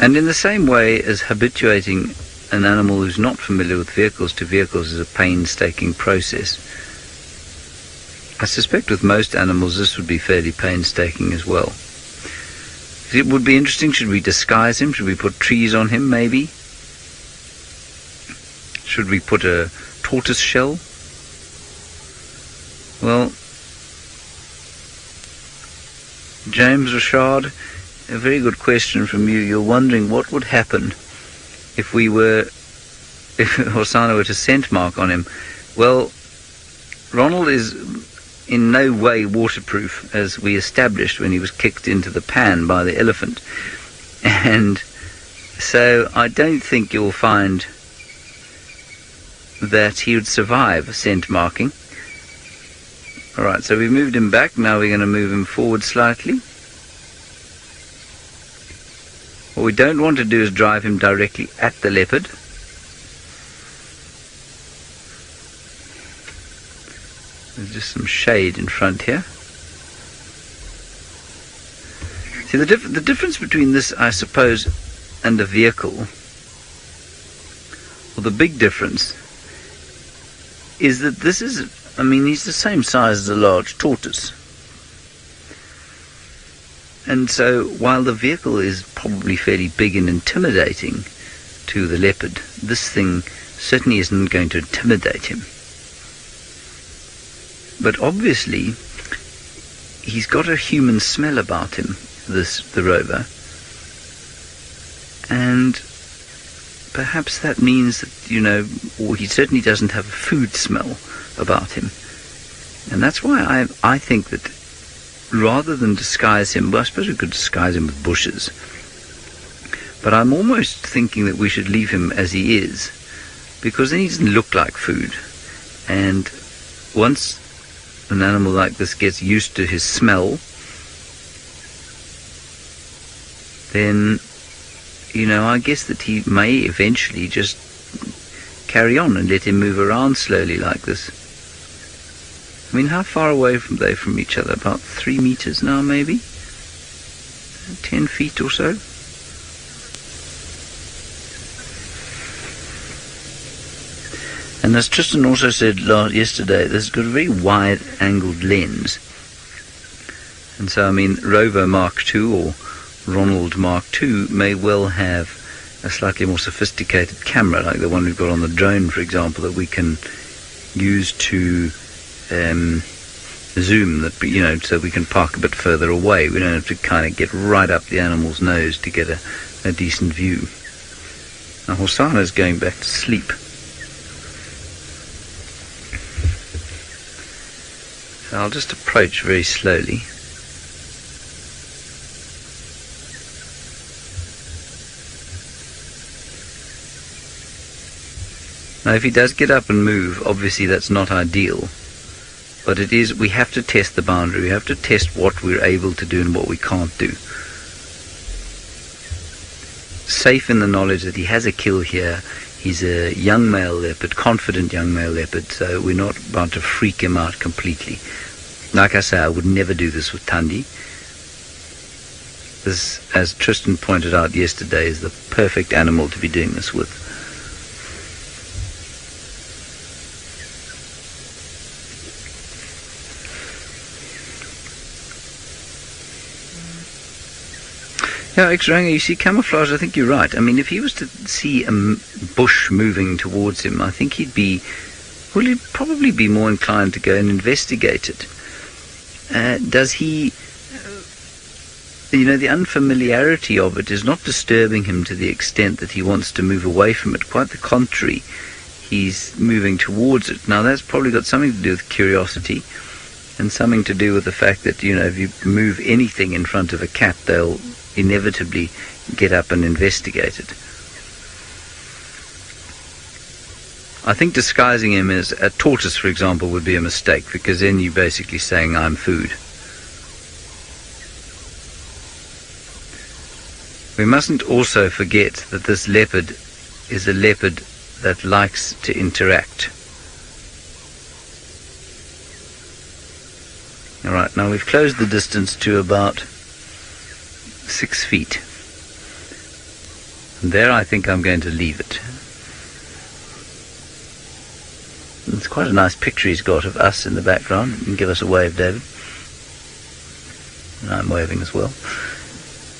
[SPEAKER 1] And in the same way as habituating an animal who's not familiar with vehicles to vehicles is a painstaking process, I suspect with most animals this would be fairly painstaking as well. It would be interesting, should we disguise him? Should we put trees on him, maybe? Should we put a tortoise shell? Well, James Richard, a very good question from you. You're wondering what would happen if Hosana were to scent mark on him. Well, Ronald is in no way waterproof, as we established when he was kicked into the pan by the elephant. And so I don't think you'll find that he would survive scent marking. Alright, so we've moved him back. Now we're going to move him forward slightly. What we don't want to do is drive him directly at the leopard. There's just some shade in front here. See, the difference between this, I suppose, and a vehicle, or the big difference, is that this is, I mean, he's the same size as a large tortoise. And so, while the vehicle is probably fairly big and intimidating to the leopard, this thing certainly isn't going to intimidate him. But obviously, he's got a human smell about him, the rover. And perhaps that means that, or he certainly doesn't have a food smell about him. And that's why I think that rather than disguise him, well, I suppose we could disguise him with bushes. But I'm almost thinking that we should leave him as he is, because then he doesn't look like food. And once an animal like this gets used to his smell, then, I guess that he may eventually just carry on and let him move around slowly like this. I mean, how far away are they from each other? About 3 meters now, maybe? 10 feet or so? And as Tristan also said yesterday, this has got a very wide-angled lens. And so, I mean, Rover Mark II or Ronald Mark II may well have a slightly more sophisticated camera, like the one we've got on the drone, for example, that we can use to zoom, that, you know, so we can park a bit further away. We don't have to kind of get right up the animal's nose to get a decent view. Now Hosana is going back to sleep. So I'll just approach very slowly. Now if he does get up and move, obviously that's not ideal. But it is, we have to test the boundary. We have to test what we're able to do and what we can't do. Safe in the knowledge that he has a kill here. He's a young male leopard, confident young male leopard, so we're not about to freak him out completely. Like I say, I would never do this with Thandi. This, as Tristan pointed out yesterday, is the perfect animal to be doing this with. Yeah, X-Ranger, you see, camouflage, I think you're right. I mean, if he was to see a bush moving towards him, I think he'd probably be more inclined to go and investigate it. Does he, you know, the unfamiliarity of it is not disturbing him to the extent that he wants to move away from it. Quite the contrary, he's moving towards it. Now, that's probably got something to do with curiosity and something to do with the fact that, you know, if you move anything in front of a cat, they'll inevitably get up and investigate it. I think disguising him as a tortoise, for example, would be a mistake, because then you're basically saying, I'm food. We mustn't also forget that this leopard is a leopard that likes to interact. Alright, now we've closed the distance to about 6 feet. And there I think I'm going to leave it. It's quite a nice picture he's got of us in the background. You can give us a wave, David. And I'm waving as well.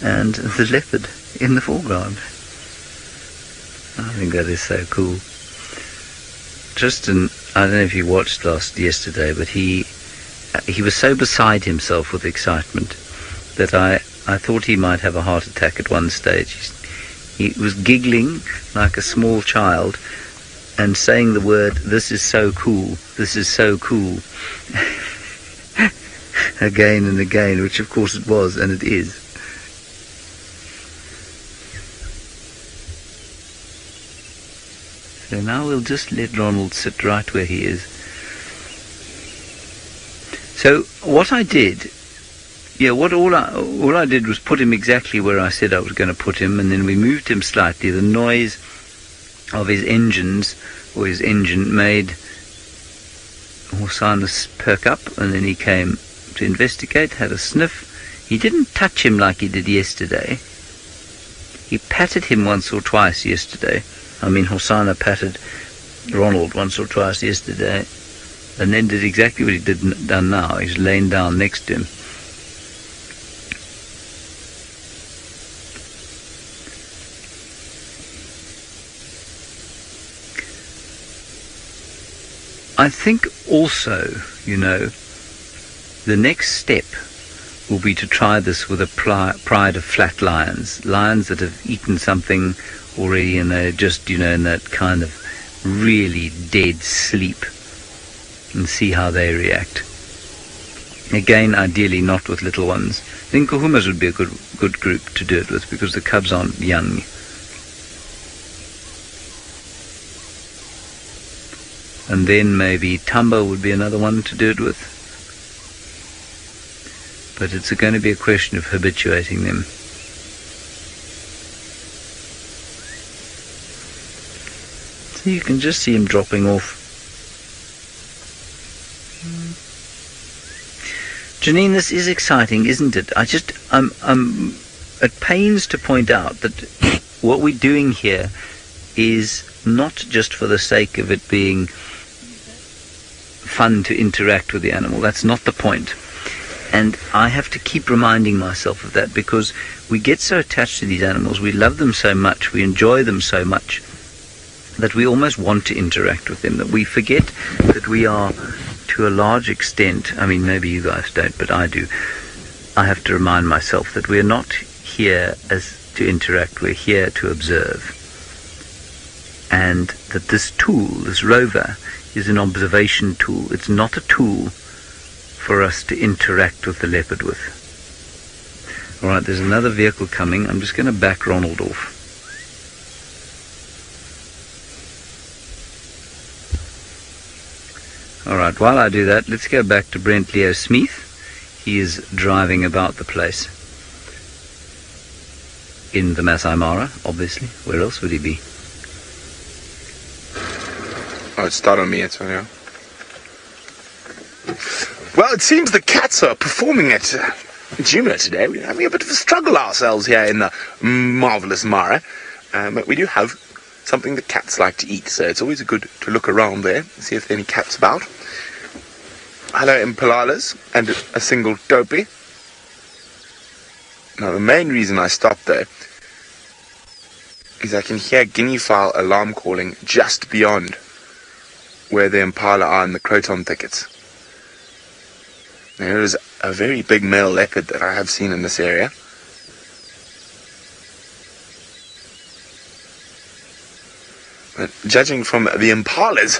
[SPEAKER 1] And the leopard in the foreground. I think that is so cool. Tristan, I don't know if you watched yesterday, but he was so beside himself with excitement that I thought he might have a heart attack at one stage. He was giggling like a small child and saying the word, "This is so cool, this is so cool," again and again, which of course it was, and it is. So now we'll just let Ronald sit right where he is. So what I did, all I did was put him exactly where I said I was going to put him, and then we moved him slightly. The noise of his engines, or his engine, made Hosana perk up, and then he came to investigate, had a sniff. He didn't touch him like he did yesterday. He patted him once or twice yesterday. I mean, Hosana patted Ronald once or twice yesterday, and then did exactly what he done now. He's laying down next to him. I think also, the next step will be to try this with a pride of flat lions. Lions that have eaten something already and they're just, in that kind of really dead sleep, and see how they react. Again, ideally not with little ones. I think Kahumas would be a good group to do it with, because the cubs aren't young. And then maybe Tamba would be another one to do it with. But it's going to be a question of habituating them. So you can just see him dropping off. Janine, this is exciting, isn't it? I'm at pains to point out that what we're doing here is not just for the sake of it being fun to interact with the animal. That's not the point. And I have to keep reminding myself of that, because we get so attached to these animals, we love them so much, we enjoy them so much, that we almost want to interact with them, that we forget that we are, to a large extent, I mean, maybe you guys don't, but I do, I have to remind myself that we're not here as to interact, we're here to observe. And that this tool, this rover, is an observation tool. It's not a tool for us to interact with the leopard with. Alright, there's another vehicle coming. I'm just going to back Ronald off. Alright, while I do that, let's go back to Brent Leo Smith. He is driving about the place. In the Masai Mara, obviously. Where else would he be?
[SPEAKER 4] Oh, it's not on me, it's on you. Well, it seems the cats are performing at Djuma today. We're having a bit of a struggle ourselves here in the marvellous Mara. But we do have something that cats like to eat, so it's always good to look around there and see if there are any cats about. Hello, impalalas, and a single topi. Now, the main reason I stopped there is I can hear guinea fowl alarm calling just beyond where the impala are in the croton thickets. There is a very big male leopard that I have seen in this area. But judging from the impala's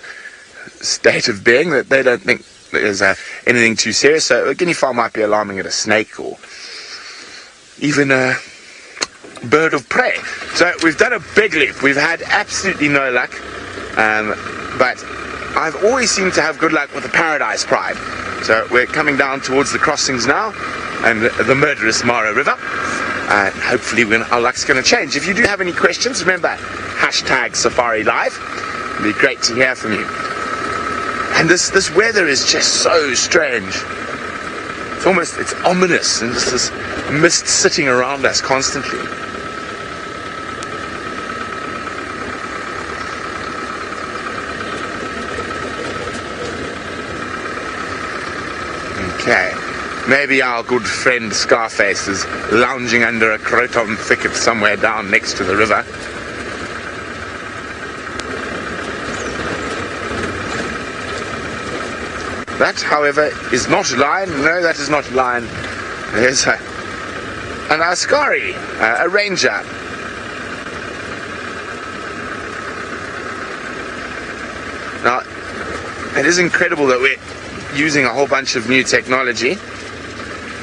[SPEAKER 4] state of being, that they don't think there's anything too serious, so a guinea fowl might be alarming at a snake or even a bird of prey. So we've done a big leap. We've had absolutely no luck, but I've always seemed to have good luck with the Paradise Pride. So we're coming down towards the crossings now and the murderous Mara River. Hopefully our luck's going to change. If you do have any questions, remember, #SafariLive. It'd be great to hear from you. And this weather is just so strange. It's ominous, and just this mist sitting around us constantly. Okay, maybe our good friend Scarface is lounging under a croton thicket somewhere down next to the river. That, however, is not a lion. No, that is not a lion. There's an Askari, a ranger. Now, it is incredible that we're using a whole bunch of new technology.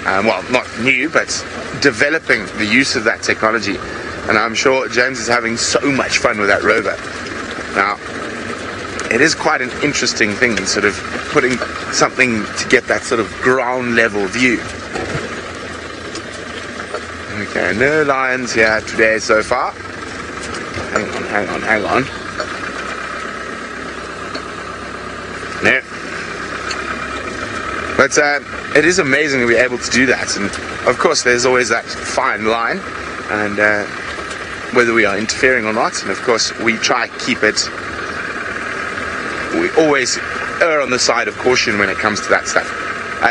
[SPEAKER 4] Well, not new, but developing the use of that technology. And I'm sure James is having so much fun with that rover. Now, it is quite an interesting thing, sort of putting something to get that sort of ground level view. Okay, no lions here today so far. Hang on. No. But it is amazing to be able to do that, and of course there's always that fine line, and whether we are interfering or not, and of course we try to keep it. We always err on the side of caution when it comes to that stuff.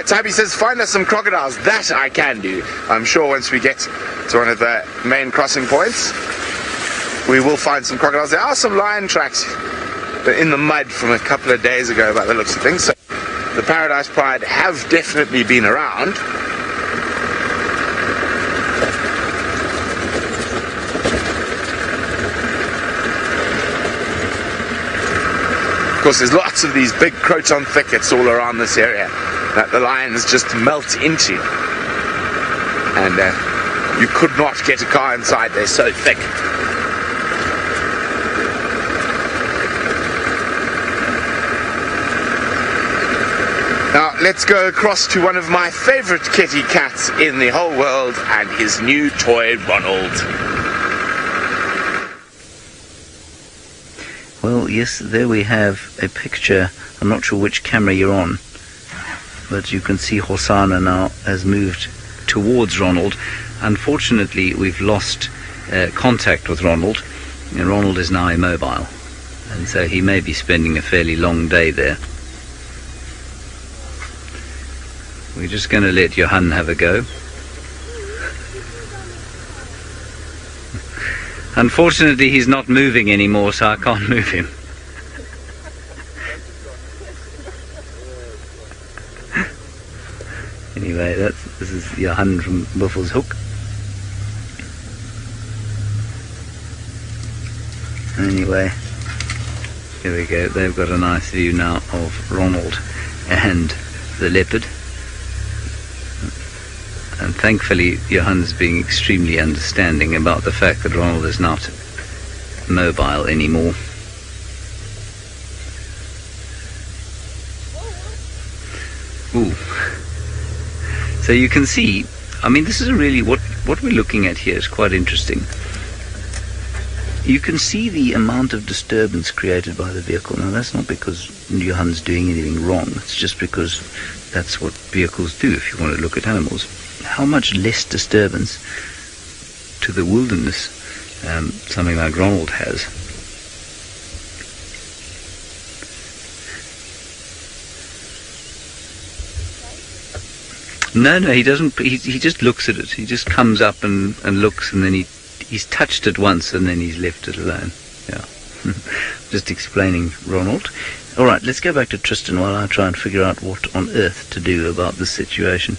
[SPEAKER 4] Sabi says, find us some crocodiles. That I can do. I'm sure once we get to one of the main crossing points, we will find some crocodiles. There are some lion tracks in the mud from a couple of days ago by the looks of things. So the Paradise Pride have definitely been around. Of course, there's lots of these big croton thickets all around this area that the lions just melt into, and you could not get a car inside, they're so thick. Now let's go across to one of my favorite kitty cats in the whole world and his new toy Ronald.
[SPEAKER 1] Well, yes, there we have a picture. I'm not sure which camera you're on, but you can see Hosana now has moved towards Ronald. Unfortunately, we've lost contact with Ronald, and Ronald is now immobile, and so he may be spending a fairly long day there. We're just going to let Johan have a go. Unfortunately, he's not moving anymore, so I can't move him. Anyway, this is Johan from Buffelshoek Hook. Anyway, here we go. They've got a nice view now of Ronald and the leopard. And thankfully, Johan's being extremely understanding about the fact that Ronald is not mobile anymore. Ooh. So you can see, I mean, this is really what we're looking at here is quite interesting. You can see the amount of disturbance created by the vehicle. Now, that's not because Johan's doing anything wrong. It's just because that's what vehicles do if you want to look at animals. How much less disturbance to the wilderness something like Ronald has. No, he doesn't. He just looks at it. He just comes up and looks, and then he's touched it once, and then he's left it alone. Yeah. Just explaining Ronald. All right, let's go back to Tristan while I try and figure out what on earth to do about this situation.